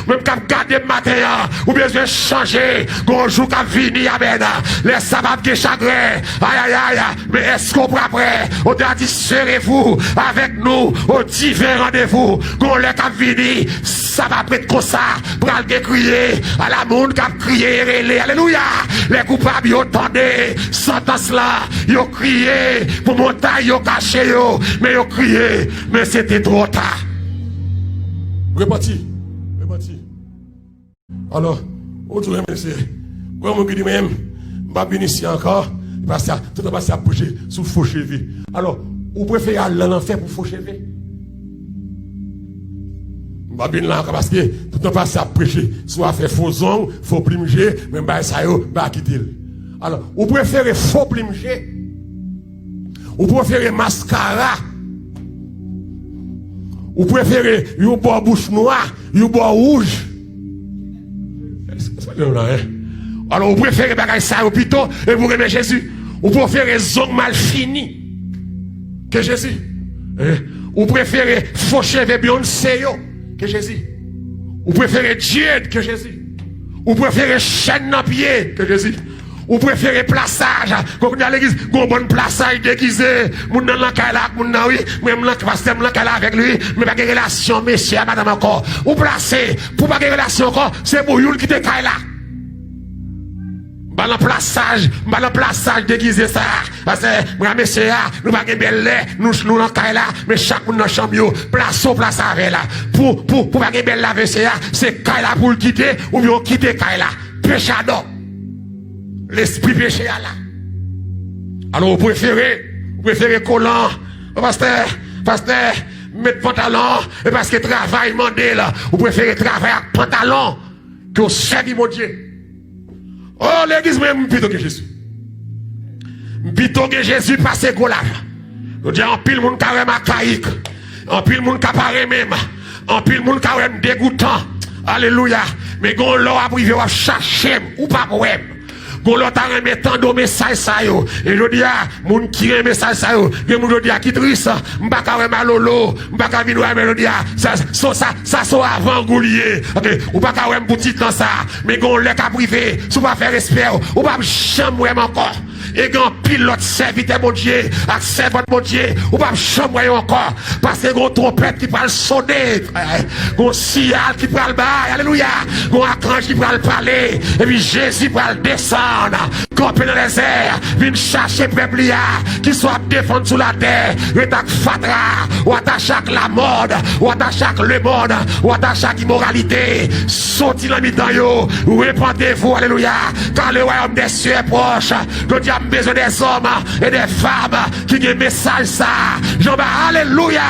Même quand garder matin, ou besoin changer. Bonjour quand vini amen. Les sabbats de chagrin. Aïe aïe aïe. Mais est-ce qu'on prend après? On a dit serez-vous avec nous au divers rendez-vous. Gon le quand vini, ça va prêtre comme ça. Pral de crier à la monde qui a crié relé. Alléluia. Les coupables yo tendé. Sentence là, yo crié pour montagne yo caché yo. Mais yo crié, mais c'était trop tard. Reparti. Alors, on dirait, monsieur, moi, je dis même, je vais venir ici encore, parce que tout le monde va bouger sous faux cheveux. Alors, vous préférez aller en enfer pour faux cheveux? Je vais venir là encore parce que tout le monde va prêcher, soit faire faux ongles, faux plimger, même ça, je vais quitter. Alors, vous préférez faux plimger? Vous préférez mascara? Vous préférez une bois bouche noire, une bois rouge? Alors vous préférez bagaille ça au plutôt et vous aimez Jésus. Vous préférez zong mal fini que Jésus. Vous préférez faux cheveux Beyoncé que Jésus. Vous préférez Dieu que Jésus. Vous préférez chaîne dans pied que Jésus. Ou préférez plaçage, quand vous allez à l'église, un bon plaçage déguisé, moun nan lankay la, moun nan oui, même pasteur lankay la avec lui, mais pas de relation, monsieur, madame encore. Ou placé, pour pas de relation encore, c'est pour youl qui te kay la. Balon plaçage déguisé ça, parce que, moi, monsieur, nous pas de belle lait, nous lankay la, mais chaque moun nan chambre, place avec la. Pour pas de belle la, c'est kay la pour le quitter, ou bien quitter kay la. Péchador. L'esprit péché à là. Alors vous préférez collant, pasteur, mettre pantalon, et parce que travail mandé là, vous préférez travailler avec pantalon que au service mon Dieu. Oh, l'église même plutôt que Jésus. Plutôt que Jésus passe gros là. Je dis en pile moun carême archaïque. En pile moun capare même. En pile moun carême dégoûtant. Alléluia. Mais gon l'or a privé à chercher ou pas même. Gon l'autre a remis tant de messages ça yo. Et je dis à moun qui remet message ça yo. Et moun je dis à qui triste. M'pa ka remet lolo. M'pa ka vino remet je dis à ça sont avant goulier. OK. Ou pas ka remet petit dans ça. Mais gon l'ek a privé. Sou pas faire respect. Ou pas jamais encore. Et quand pilote serviteur mon Dieu, avec servant mon Dieu, ou pas chambre encore, parce que gon trompette qui va le sonner, gon signal qui va le bailler, alléluia, gon archange qui va le parler, et puis Jésus va le descendre, camper dans les airs, venir chercher peuple qui soit défendu sous la terre, attaque fatra, ou attache à la mode, ou attache à le monde, ou attache à l'immoralité, sorti dans le mi-temps yo, répandez-vous, alléluia, car le royaume des cieux est proche, je dis besoin des hommes et des femmes qui ont un message ça. Jean alléluia.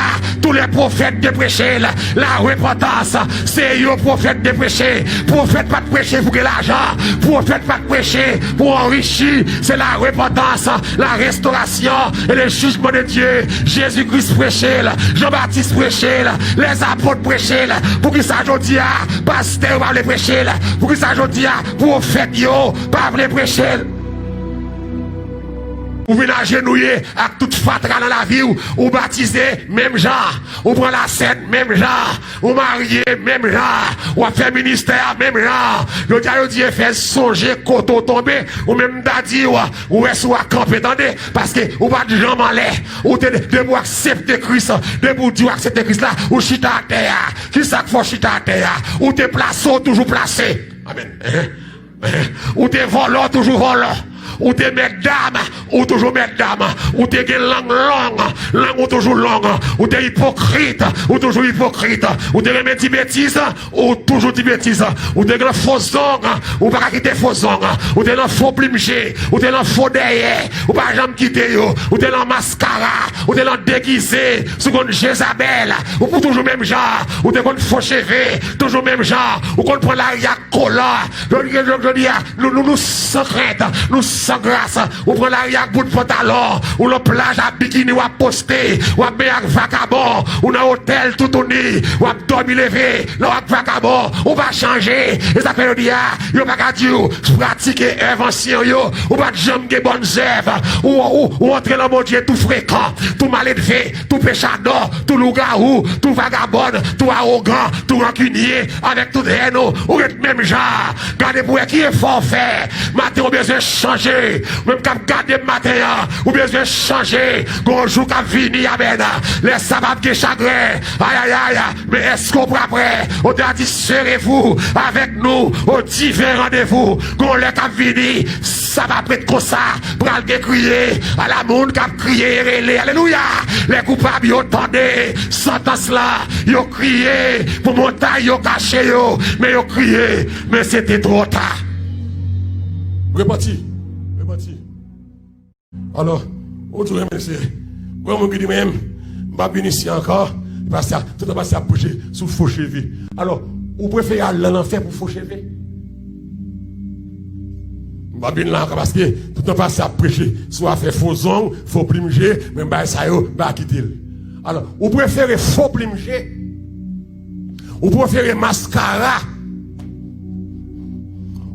Tous les prophètes de prêcher la repentance. C'est eux prophètes de prêcher. Prophète pas de prêcher pour que l'argent. Prophète pas de prêcher pour enrichir. C'est la repentance, la restauration et le jugement de Dieu. Jésus-Christ prêchait, Jean-Baptiste prêchait, les apôtres prêchaient. Pour qui ça aujourd'hui, pasteur va les prêcher. Pour qui ça aujourd'hui, prophète yo pas les prêcher. Ou venez agenouiller avec toute fatra dans la vie, ou baptiser, même genre, ou prendre la scène, même genre, ou marier, même genre, ou faire ministère, même genre. Le dieu fait songer, koto tomber, ou même dadi, ou est-ce ou à camper, attendez, parce que, ou pas de jambes en l'air, ou te debout accepter Christ, debout Dieu accepter Christ là, ou chita à terre, qui ça faut chita à terre, ou te placé, toujours placé. Amen. Ou te volant, toujours volant. Ou t'es mesdames, ou toujours mesdames, ou t'es langue longue, ou toujours longue, ou t'es hypocrite, ou toujours hypocrite, ou t'es remédie bêtise, ou toujours dit bêtise, ou t'es dans faux ongles, ou pas quitter faux ongles, ou t'es dans faux plimché, ou t'es dans faux derrière, ou pas jamais quitter yo, ou t'es dans mascara, ou t'es dans déguisé, sous une Jézabel, ou pour toujours même genre, ou t'es dans faux cheveux, toujours même genre, ou qu'on prend l'arrière collant, je dis, nous sans crainte, nous sans grâce, ou prend l'arrière bout de pantalon, ou la plage à bikini ou à poster, ou à bien vagabond, ou dans hôtel tout uni, ou à dormir levé, là à vagabond, ou va changer, et ça fait le dire, yo pas dire, pratiquer invention yo, ou pas jamais de bonnes œuvres, ou entrer dans mon Dieu tout fréquent, tout mal élevé, tout péchador, tout loup-garou, tout vagabond, tout arrogant, tout rancunier, avec tout haine, ou même genre, gardez pour qui est forfait, matin on besoin changer. Même quand garder matin, ou besoin changer. Bonjour, quand vini, amen. Les sabbats de chagrin. Aïe, aïe, aïe. Mais est-ce qu'on prend après? On a dit, serez-vous avec nous au divers rendez-vous. Qu'on les quand vini, ça va prêtre comme ça. Pour aller crier à la monde qui a crié, relé. Alléluia. Les coupables, ils entendaient. Sentence là, ils ont crié. Pour monter, ils ont caché, mais ils ont crié. Mais c'était trop tard. Reparti. Alors, on dit, monsieur, moi, je dis même, je vais venir ici encore, parce que tout le monde va bouger sous faux cheveux. Alors, vous préférez aller dans l'enfer pour faux cheveux? Je vais venir là encore parce que tout le monde va prêcher, soit faire faux ongles, faux plinger, même ça, va quitter. Alors, vous préférez faux plinger? Vous préférez mascara?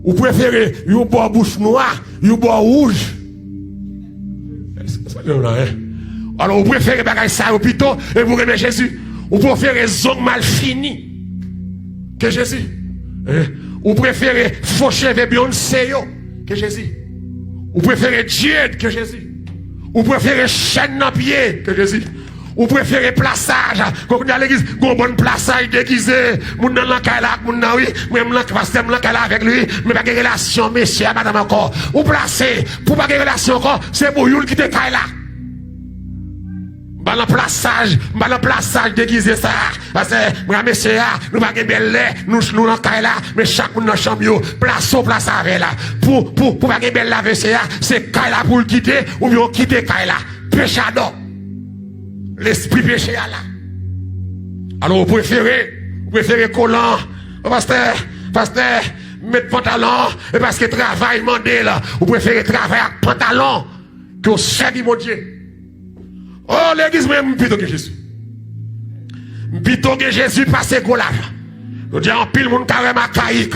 Vous préférez une bouche noire, une bouche rouge? Alors, vous préférez bagaille ça au plutôt et vous aimez Jésus. Vous préférez zong mal fini que Jésus. Vous préférez faux cheveux Beyoncé que Jésus. Vous préférez Dieu que Jésus. Vous préférez chaîne dans pied que Jésus. Vous préférez plaçage. Quand vous allez à l'église, vous avez un bon plaçage déguisé. Vous n'avez pas là, vous n'avez pas avec lui, mais pas de relation, monsieur, madame encore. Vous placez, pour pas de relation encore, c'est pour vous qui te caille là. Dans le plaçage déguisé ça. Parce que, monsieur, nous pas de belle lait, nous n'avons pas là, mais chaque monde dans la chambre, place avec là. Pour pas de belle la monsieur, c'est caille là pour le quitter, ou bien quitter caille là. Péchador. L'esprit péché là. Alors, vous préférez collant, pasteur, mettre pantalon, et parce que travail mandé là, vous préférez travailler avec pantalon que servir mon Dieu. Oh, l'église même plutôt que Jésus. Plutôt que Jésus passe gros l'argent. Je dis en pile monde carrément caïque.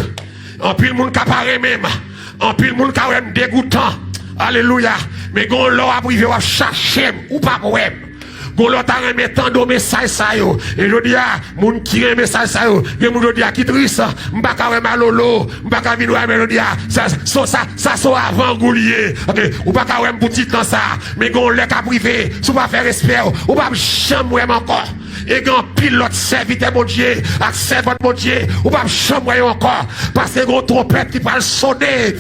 En pile monde capare même. En pile monde carrément dégoûtant. Alléluia. Mais quand l'on a privé à chercher ou pas pour même. Quand l'on a remis tant de messages ça yo. Et je dis à moun qui remet message ça yo. Et moun je dis à qui triste. M'pa carrément lolo. M'pa carrément venir je dis à ça sont avant goulier. OK. Ou pas carrément boutique dans ça. Mais quand l'on a privé. Si vous pas faire respect. Ou pas chambre encore. Et quand pile l'autre serviteur mon Dieu, avec servante mon Dieu, ou pas chambre encore, parce que gon trompette qui va le sonner,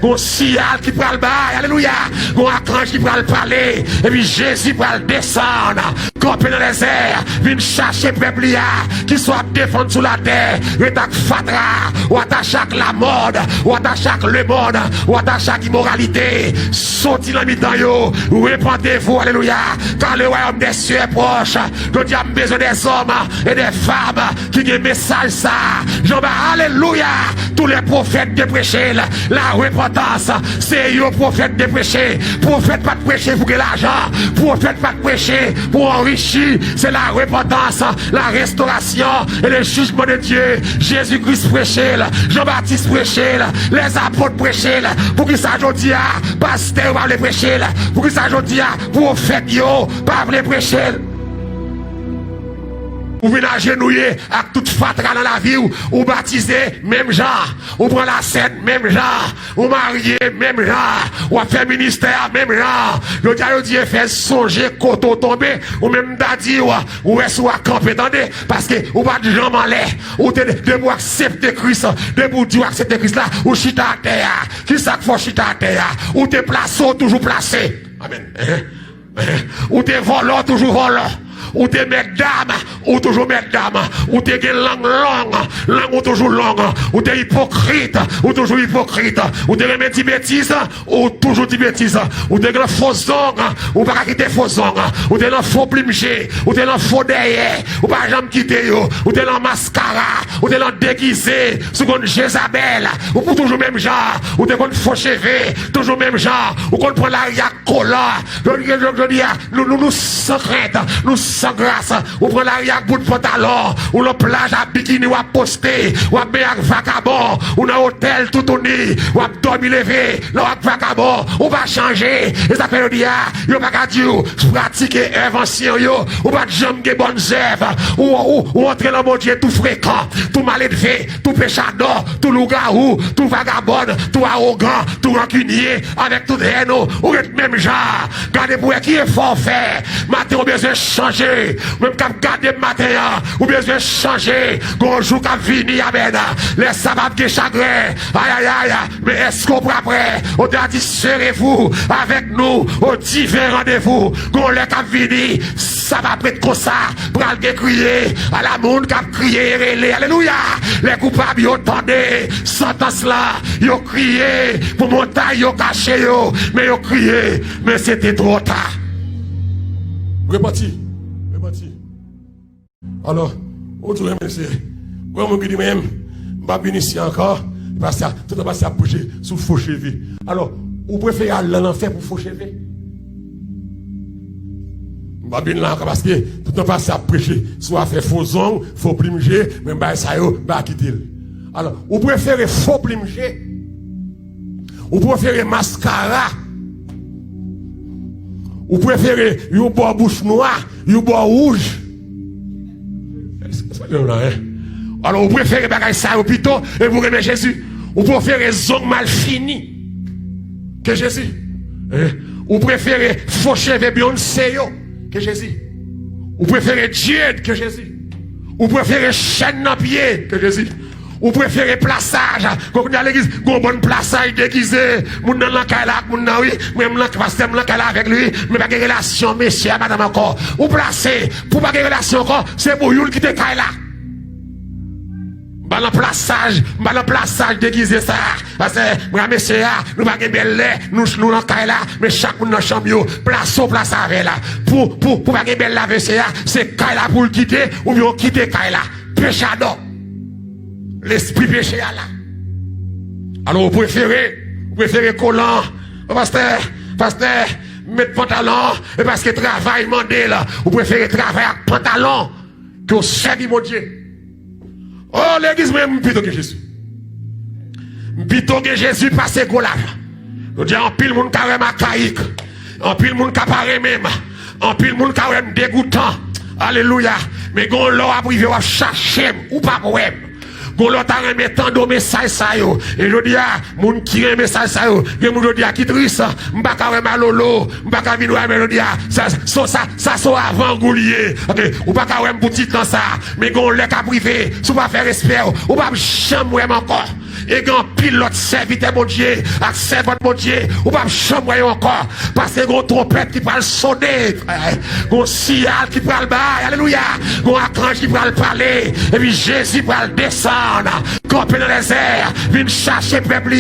gon signal qui va le bailler, alléluia, gon archange qui va le parler, et puis Jésus va le descendre, camper dans les airs, vient chercher peuple qui soit défendu sous la terre, attaque fatra, ou attache avec la mode, ou attache avec le monde, ou attache avec l'immoralité, sorti dans le mi-temps yo, répandez-vous, alléluia, car le royaume des cieux est proche, besoin des hommes et des femmes qui ont un message ça. Alléluia. Tous les prophètes de prêcher la repentance. C'est les prophètes de prêcher. Prophète pas de prêcher pour que l'argent. Prophète pas de prêcher pour enrichir. C'est la repentance, la restauration et le jugement de Dieu. Jésus-Christ prêchait, Jean-Baptiste prêchait, les apôtres prêchaient. Pour que ça aujourd'hui, pasteur va les prêcher. Pour que ça aujourd'hui, prophète yo pas les prêcher. Ou venez agenouiller avec toute fatra dans la vie, ou baptiser, même genre, ou prendre la scène, même genre, ou marier, même genre, ou faire ministère, même genre. Le dieu fait songer, koto tomber, ou même d'adi, ou est-ce ou à camper, attendez, parce que, ou pas de jambes en l'air, ou de vous accepter Christ, de vous dire accepter Christ là, ou chita à terre, qui ça faut chita à terre, ou te placé, toujours placé. Amen. Ou te volant, toujours volant. Ou t'es mesdames, ou toujours mesdames, ou t'es langue ou toujours langue, ou t'es hypocrite, ou toujours hypocrite, ou t'es remet dit bêtise, ou toujours dit bêtise, ou t'es dans faux ongles, ou pas quitter faux ongles, ou t'es dans faux plimché, ou t'es dans faux derrière, ou pas jamais quitter yo, ou t'es dans mascara, ou t'es dans déguisé, seconde Jézabel, ou pour toujours même genre, ou t'es dans faux cheveux, toujours même genre, ou qu'on prend l'arrière collant, je dis, nous sans crainte, nous sans grâce, ou prend l'arrière bout de pantalon, ou le plage à bikini, ou à poster, ou à bien vagabond, ou dans hôtel tout uni, ou à dormir levé, ou à vagabond, ou va changer, et ça fait le dia, yo pas qu'à dire, pratiquer invention yo, ou pas de jambe de bonnes œuvres, ou entrer dans mon Dieu tout fréquent, tout mal élevé, tout péchador, tout loup-garou, tout vagabond, tout arrogant, tout rancunier, avec tout haine, ou même genre, gardez pour qui est forfait, matin, on besoin de changer. Même quand garder matin, ou besoin changer. Bonjour, quand vini, amen. Les sabbats de chagrin. Aïe, aïe, aïe. Mais est-ce qu'on prend après? On a dit, serez-vous avec nous au divers rendez-vous. Qu'on les quand vini, ça va prêtre comme ça. Pour aller crier à la monde qui a crié, relé. Alléluia. Les coupables, ils entendaient. Sentence là, ils ont crié. Pour monter, ils ont caché, mais ils ont crié. Mais c'était trop tard. Reparti. Alors, on dit, monsieur, moi, je dis même, je vais venir ici encore, parce que tout le monde a bougé sous faux cheveux. Alors, vous préférez aller dans l'enfer pour faux cheveux? Je vais venir là encore parce que tout le monde a prêché, soit faire faux ongles, faux plimger, même ça, je vais quitter. Alors, vous préférez faux plimger? Vous préférez mascara? Vous préférez une bouche noire, une bouche rouge? Alors, vous préférez bagaille ça au plutôt et vous aimez Jésus. Vous préférez zone mal fini que Jésus. Vous préférez faux cheveux Beyoncé que Jésus. Vous préférez Dieu que Jésus. Vous préférez chaîne dans pied que Jésus. Vous préférez plaçage. Quand vous allez à l'église, vous avez un bon plaçage déguisé. Vous n'avez pas là, vous n'avez pas là avec lui. Mais pas de relation, monsieur, madame encore. Vous placez, pour pas de relation encore, c'est pour vous qui te caille là. Dans le plaçage déguisé ça. Parce que, moi, monsieur, nous pas de belle lait, nous n'avons pas là, mais chaque monde dans la chambre, place avec là. Pour pas de belle lave, c'est caille là pour le quitter, ou bien quitter caille là. Péchador. L'esprit péché là. Alors, vous préférez collant, pasteur, mettre pantalon, et parce que travail mandé là, vous préférez travailler avec pantalon que vous servez mon Dieu. Oh, l'église même, plutôt que Jésus. Plutôt que Jésus passe go là. Je dis, en pile, moun carré macaïque. En pile, moun capare même. En pile, moun carré dégoûtant. Alléluia. Mais gon l'on a privé à chercher ou pas pour même. Gon l'on t'a remis tant de messages ça yo. Et je dis, moun qui remet message ça yo. Et moun je dis, qui triste. M'pa carré malolo. M'pa carré vino mais je dis, ça sont avant goulier. Ok. Ou pas carré boutique dans ça. Mais gon l'on a privé. Sous pas faire respect. Ou pas chambre encore. Et quand pile l'autre serviteur mon Dieu, avec servante mon Dieu, ou pas chambre encore, parce que gon trompette qui va le sonner, gon signal qui va le bailler, alléluia, gon archange qui va le parler, et puis Jésus va le descendre, camper dans les airs, vient chercher peuple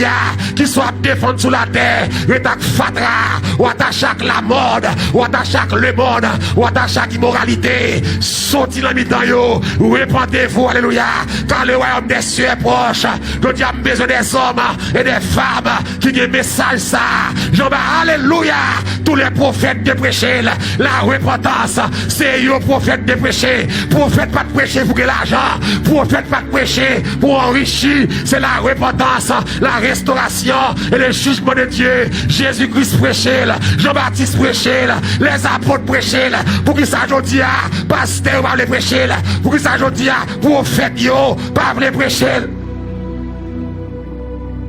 qui soit défendu sous la terre, attaque fatra, ou attache avec la mode, ou attache avec le monde, ou attache avec l'immoralité, sorti dans le mi-temps yo, répandez-vous, alléluia, car le royaume des cieux est proche, je dis besoin des hommes et des femmes qui ont un message ça. Alléluia. Tous les prophètes de prêcher la repentance. C'est eux prophètes de prêcher. Prophète pas de prêcher pour que l'argent. Prophète pas de prêcher pour enrichir. C'est la repentance, la restauration et le jugement de Dieu. Jésus-Christ prêchait, Jean-Baptiste prêchait, les apôtres prêchaient. Pour qui ça aujourd'hui, pasteur va les prêcher. Pour qui ça aujourd'hui, prophète yo pas les prêcher.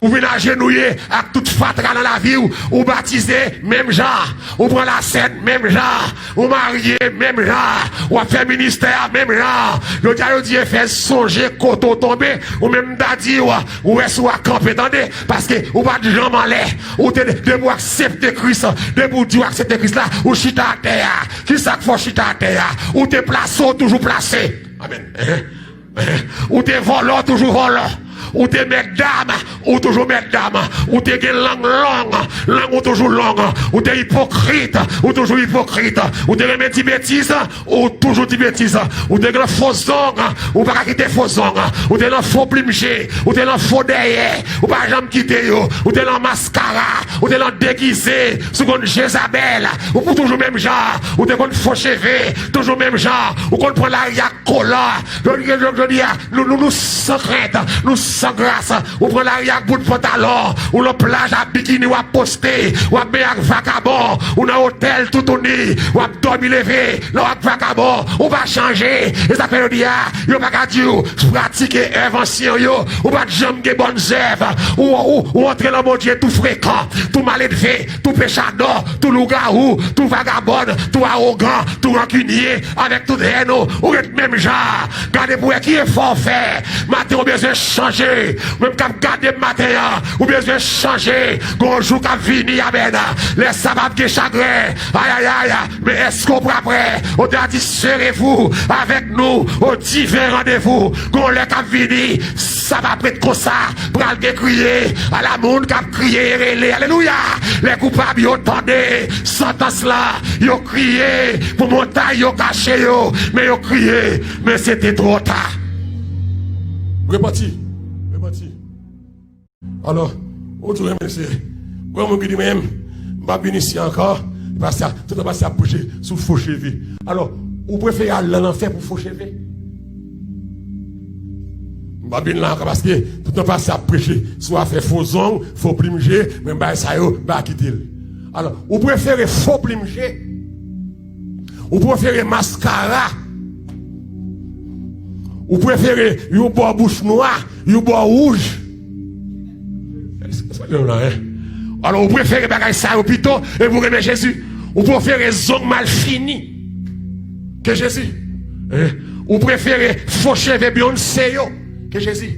Ou venez agenouiller avec toute fatra dans la vie, ou baptiser, même genre, ou prendre la scène, même genre, ou marier, même genre, ou faire ministère, même genre. Le dieu fait songer, koto tomber, ou même d'adi, ou est-ce ou à camper, attendez, parce que, ou pas de jambes en l'air, ou de vous accepter Christ, de vous dire accepter Christ là, ou chita à terre, qui ça faut chita à terre, ou te placé, toujours placé. Amen. Ou te volant, toujours volant. Ou t'es mesdames, ou toujours mesdames, ou t'es langue ou toujours longue, ou t'es hypocrite, ou toujours hypocrite, ou t'es remis bêtises, ou toujours bêtises, ou t'es dans faux ongles, ou pas quitter faux ongles, ou t'es dans faux plimché, ou t'es dans faux derrière, ou pas jamais quitter yo, ou t'es dans mascara, ou t'es dans déguisé, seconde Jézabel, ou pour toujours même genre, ou t'es dans faux cheveux, toujours même genre, ou qu'on prend l'arrière collant, je dis, nous sans crainte, nous sans grâce, ou prend l'arrière bout de pantalon, ou le plage à bikini, ou à poster, ou à bien vagabond, ou dans hôtel tout uni, ou à dormir levé, là à vagabond, ou va changer, et ça fait le dia, yo pas qu'à dire, pratiquer invention yo, ou pas de jambe de bonnes œuvres, ou entrer dans mon Dieu tout fréquent, tout mal élevé, tout péchador, tout loup-garou, tout vagabond, tout arrogant, tout rancunier, avec tout haine, ou même genre, gardez pour qui est forfait, matin, ou besoin de changer, même quand garder matin, ou besoin de changer, bonjour, quand venir, amen, les sabbats de chagrin, aïe, mais est-ce qu'on prend après, on a dit, serez-vous avec nous, au divers rendez-vous, qu'on les cap venir, ça va prêtre comme ça, pour aller crier, à la monde cap crier, alléluia, les coupables, ils entendaient, sentence là, ils ont crié, pour montagne, ils ont caché, mais ils ont crié, mais c'était trop tard. Reparti. Alors, on dit, monsieur, moi, je dis même, je vais venir ici encore, parce que tout le monde va bouger sous faux cheveux. Alors, vous préférez aller en enfer pour faux cheveux? Je vais venir là encore parce que tout le monde va prêcher, soit faire faux ongles, faux plinger, même ça, je vais quitter. Alors, vous préférez faux plinger? Vous préférez mascara? Vous préférez une bouche noire, une bouche rouge? Alors vous préférez bagaille ça au plutôt et vous aimez Jésus. Vous préférez zone mal fini que Jésus. Vous préférez faux cheveux Beyoncé que Jésus.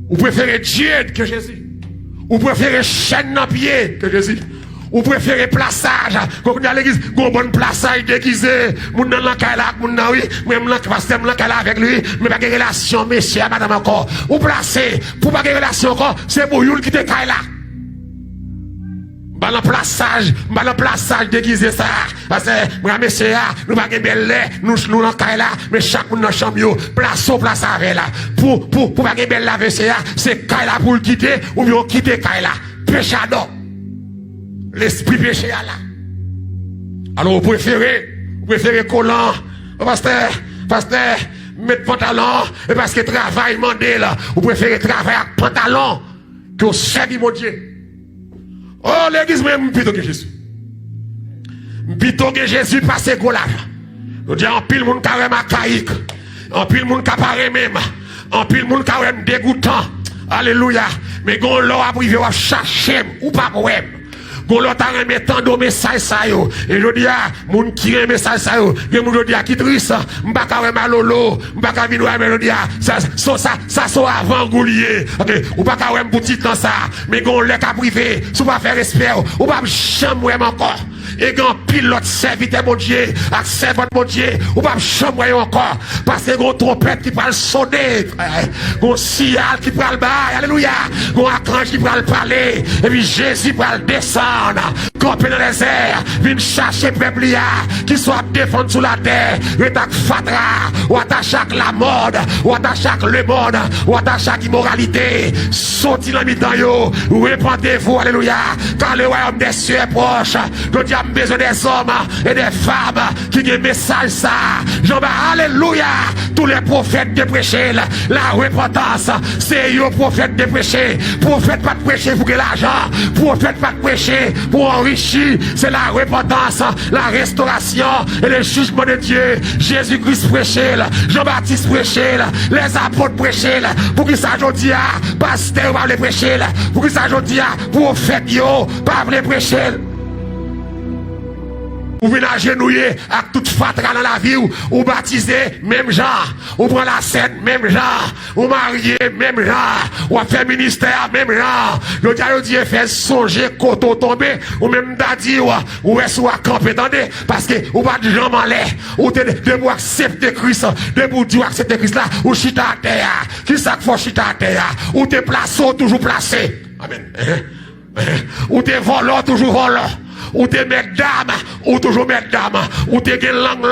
Vous préférez Dieu que Jésus. Vous préférez chaîne dans pied que Jésus. Vous préférez plaçage, quand vous allez à l'église, vous avez un bon plaçage déguisé, vous n'avez pas là, vous n'avez pas là avec lui, mais pas de relation, monsieur, madame encore. Vous placez, pour pas de relation encore, c'est pour vous qui te là. Balan plaçage déguisé ça. Parce que, moi, monsieur, nous pas de belle lait, nous dans caille là, mais chaque monde dans chambre, place avec là. Pour pas de belle lave, c'est caille là pour le quitter, ou bien quitter caille là. Péchador. L'esprit péché là. Alors, vous préférez collant, pasteur, mettre pantalon, et parce que travail mandé là, vous préférez travailler avec pantalon que au servir mon Dieu. Oh, l'église même, plutôt que Jésus. Plutôt que Jésus passe golave. Nous disons, en pile, moun carême archaïque. En pile, moun capare même. En pile, moun carême dégoûtant. Alléluia. Mais gon l'or a privé à chercher ou pas pour Gon l'autre a remis tant de messages ça yo. Et je dis à moun qui remet message ça yo. Et moun je dis à qui triste. M'pa ka remet lolo. M'pa ka vino remet je dis à ça sont avant goulier. OK. Ou pas ka remet boutique dans ça. Mais gon l'ek a privé. Sou pas faire respect. Ou pas jamais encore. Et quand pilote serviteur mon Dieu, avec servant mon Dieu, ou pas chambre encore, parce que gon trompette qui va sonner, gon signal qui va le bail, alléluia, gon archange qui va le parler, et puis Jésus va le descendre, camper dans les airs, vient chercher peuple qui soit défendu sous la terre, attaque fatra, ou attache à la mode, ou attache à le monde, ou attache à l'immoralité, sorti dans le mi-temps yo, répandez-vous, alléluia, car le royaume des cieux est proche, nous avons besoin des hommes et des femmes qui ont un message ça. Alléluia. Tous les prophètes de prêcher la repentance. C'est eux prophètes de prêcher. Prophète pas de prêcher pour que l'argent. Prophète pas de prêcher pour enrichir. C'est la repentance, la restauration et le jugement de Dieu. Jésus-Christ prêchait, Jean-Baptiste prêchait, les apôtres prêchaient. Pour qui ça aujourd'hui, pasteur va les prêcher. Pour qui ça aujourd'hui, prophète yo pas les prêcher. Ou venez agenouiller avec toute fatra dans la vie, ou baptiser, même genre, ou prendre la scène, même genre, ou marier, même genre, ou faire ministère, même genre. Le dieu fait songer, koto tomber, ou même dadi, ou est-ce ou à camper, attendez, parce que, ou pas de jambes en l'air, ou de vous accepter Christ, de vous dire accepter Christ là, ou chita à terre, qui ça faut chita à terre, ou te placé, toujours placé. Amen. Ou te volant, toujours volant. Ou t'es mesdames, ou toujours mesdames, ou t'es langue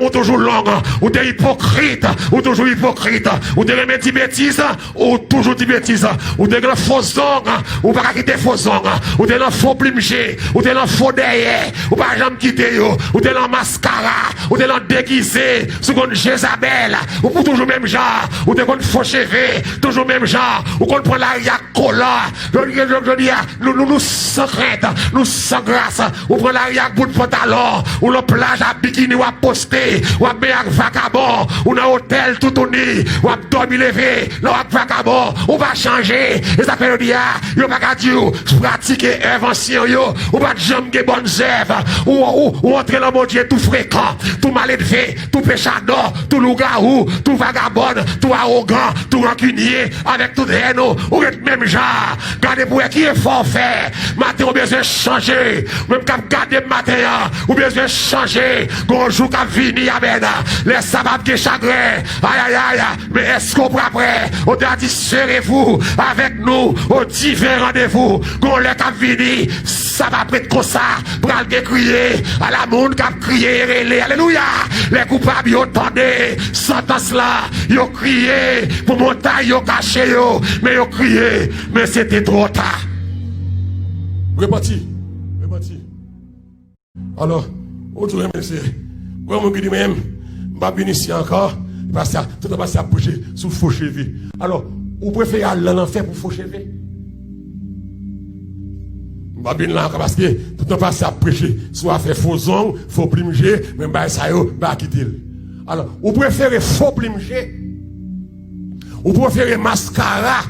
ou toujours langue, ou t'es hypocrite, ou toujours hypocrite, ou t'es remédie bêtise, ou toujours dit bêtise, ou t'es faux ongles, ou pas quitter faux ongles, ou t'es dans faux plimché, ou t'es dans faux derrière, ou pas jamais quitter yo, ou t'es dans mascara, ou t'es dans déguisé, sous une Jézabel, ou pour toujours même genre, ou t'es dans faux cheveux, toujours même genre, ou qu'on prend l'arrière collant, je dis, nous sans crainte, nous sans grâce, ou prend l'arrière bout de pantalon, ou le plage à bikini ou à poster, ou à bien vagabond, ou dans hôtel tout uni, ou à dormir levé, là à vagabond, ou va changer, et ça fait le dire, yo pas dire, pratiquer invention yo, ou pas jamais bonnes œuvres, ou entrer dans mon Dieu tout fréquent, tout mal élevé, tout péchador, tout loup-garou, tout vagabond, tout arrogant, tout rancunier, avec tout haine, ou être même genre, gardez pour qui est forfait, matin on besoin changer. Même quand garder matin, ou besoin changer. Bonjour quand vini amen. Les sabbats de chagrin. Aïe aïe aïe. Mais est-ce qu'on prend après? On a dit serez-vous avec nous au divers rendez-vous. Gon le quand vini, ça va prêtre comme ça. Pral de crier à la monde qui a crié relé. Alléluia. Les coupables yo tendé. Sentence là, yo crié pour montagne yo caché yo. Mais yo crié, mais c'était trop tard. Reparti. Alors, on dit, monsieur, moi, je dis même, je vais venir ici encore, parce que tout le monde va bouger sous faux cheveux. Alors, vous préférez aller en enfer pour faux cheveux? Je vais venir là encore parce que tout le monde va prêcher, soit faire faux ongles, faux plimger, même ça, je vais quitter. Alors, vous préférez faux plimger? Vous préférez mascara?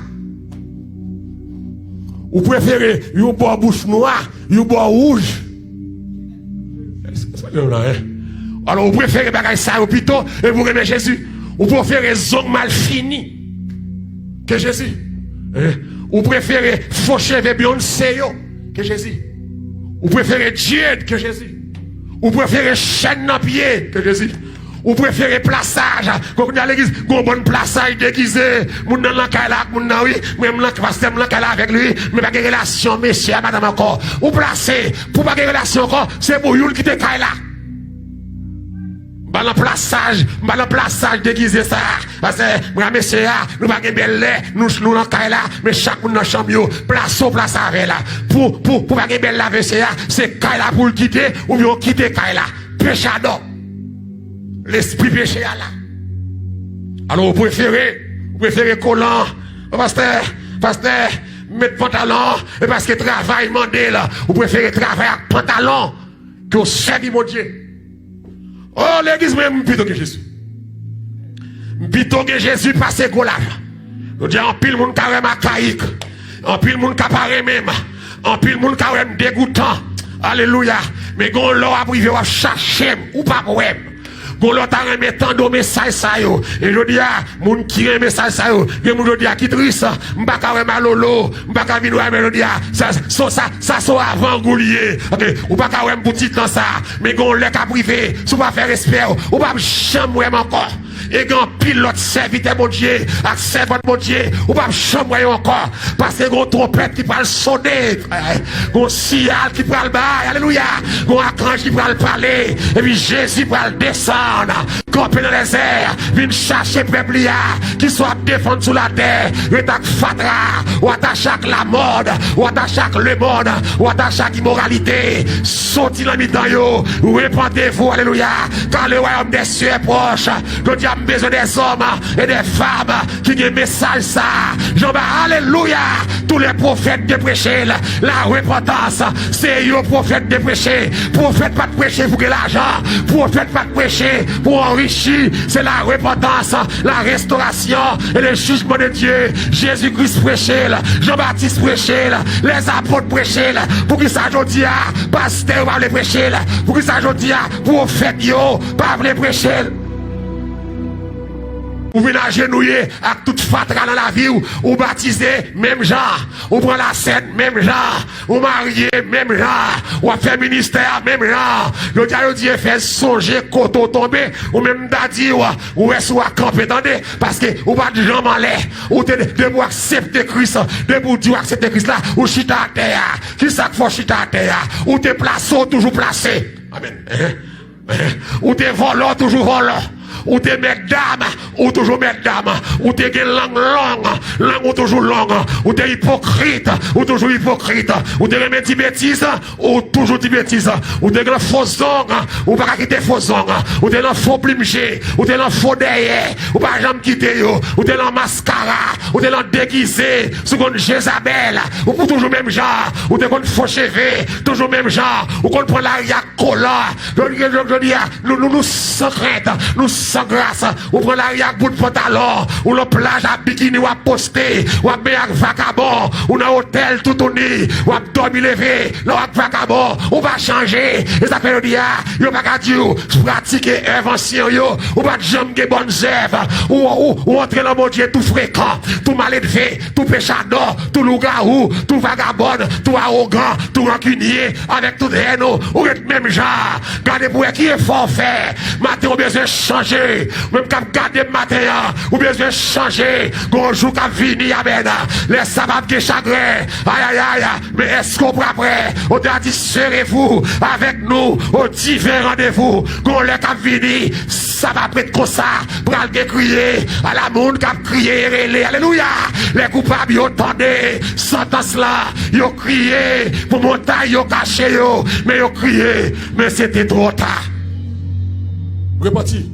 Vous préférez une bouche noire, une bouche rouge? Alors, vous préférez bagaille ça au plutôt et vous aimez Jésus. Vous préférez zong mal fini que Jésus. Vous préférez faux cheveux Beyoncé que Jésus. Vous préférez Dieu que Jésus. Vous préférez chaîne dans pied que Jésus. Ou préférez plaçage, quand on a l'église, un bon plaçage déguisé, moun nan lankay là, moun nan oui, même lank pasteur lankay là avec lui, mais pas de relation monsieur madame encore. Ou placé, pour pas de relation encore, c'est pour youl qui te kay là. Balan plaçage déguisé ça. Parce que, moi, monsieur, nous pas de belle lait, nous lankay là, mais chaque moun nan chambre yo, place avec là. Pour pas de belle la c'est kay là pour le quitter, ou bien quitter kay là. Péchador. L'esprit péché là. Alors, vous préférez collant, pasteur, mettre pantalon, et parce que travail mandé là, vous préférez travailler avec pantalon que servir mon Dieu. Oh, l'église même, plutôt que Jésus. Plutôt que Jésus passe go là. Je dis, en pile, moun carrément caïque, en pile, moun capare même, en pile, moun carrément dégoûtant. Alléluia. Mais gon l'eau a privé à chercher, ou pas pour même. Gon l'autre a remis tant de messages ça yo. Et je dis à moun qui remet message ça yo. Et moun je dis à qui triste. M'pa ka remet lolo. M'pa ka vino remet je dis à ça so avant goulier. OK. Ou pas ka remet petit dans ça. Mais gon l'ek a privé. Sou pas faire respect. Ou pas chambre encore. Et grand pilote serviteur mon Dieu, avec servante mon Dieu, ou pas chambre encore, parce que gon trompette qui va le sonner, gon sial qui va le bailler, alléluia, gon archange qui va le parler, et puis Jésus va le descendre, camper dans les airs, vient chercher peuple qui soit défendu sous la terre, attaque fatra, ou attache avec la mode, ou attache avec le monde, ou attache avec l'immoralité, sorti dans le mi-temps yo, répandez-vous, alléluia, car le royaume des cieux est proche, a besoin des hommes et des femmes qui ont un message ça. Alléluia. Tous les prophètes de prêcher la repentance. C'est eux prophètes de prêcher. Prophète pas de prêcher pour que l'argent. Prophète pas de prêcher pour enrichir. C'est la repentance, la restauration et le jugement de Dieu. Jésus-Christ prêchait, Jean-Baptiste prêchait, les apôtres prêchaient. Pour qui ça aujourd'hui, pasteur va les prêcher. Pour qui ça aujourd'hui, prophète yo pas les prêcher. Ou venez agenouiller avec toute fatra dans la vie, ou baptiser, même genre, ou prendre la scène, même genre, ou marier, même genre, ou faire ministère, même genre. Le dieu fait songer, koto tomber, ou même d'adi, ou est-ce ou à camper, attendez, parce que, ou pas de jambes en l'air, ou de vous accepter Christ, de vous dire accepter Christ là, ou chita à terre, qui ça faut chita à terre, ou te placé, toujours placé. Amen. Ou te volant, toujours volant. Ou t'es mesdames, ou toujours mesdames, ou t'es langue ou toujours longue, ou t'es hypocrite, ou toujours hypocrite, ou t'es remet bêtises, ou toujours dit bêtises, ou t'es dans faux ongles, ou pas quitter faux ongles, ou t'es dans faux plimgé, ou t'es dans faux derrière, ou pas jamais quitter yo, ou t'es dans mascara, ou t'es dans déguisé, sous une Jézabel, ou pour toujours même genre, ou t'es dans faux cheveux, toujours même genre, ou qu'on prend l'arrière collant, je dis, nous sans crainte, nous sans grâce, ou prend l'arrière bout de pantalon, ou le plage à bikini, ou à poster, ou à bien vagabond, ou dans hôtel tout uni, ou à dormir levé, ou à vagabond, ou va changer, et ça fait le dia, yo pas qu'à dire, pratiquer invention yo, ou pas jamais de bonnes œuvres, ou entrer dans mon Dieu tout fréquent, tout mal élevé, tout péchador, tout loup-garou, tout vagabond, tout arrogant, tout rancunier, avec tout haine, ou même genre, gardez pour qui est forfait, matin, on besoin de changer. Même quand garder matin, ou besoin changer. Bonjour, quand vini, amen. Les sabbats de chagrin. Aïe, aïe, aïe. Mais est-ce qu'on prend après? On a dit, serrez-vous avec nous au divers rendez-vous. Qu'on les cap vini, ça va prêtre comme ça. Pral de crier. À la monde cap crier, relé. Alléluia. Les coupables, ils entendaient. Sentence là, ils ont crié. Pour montagne, ils ont caché, mais ils ont crié. Mais c'était trop tard. Reparti.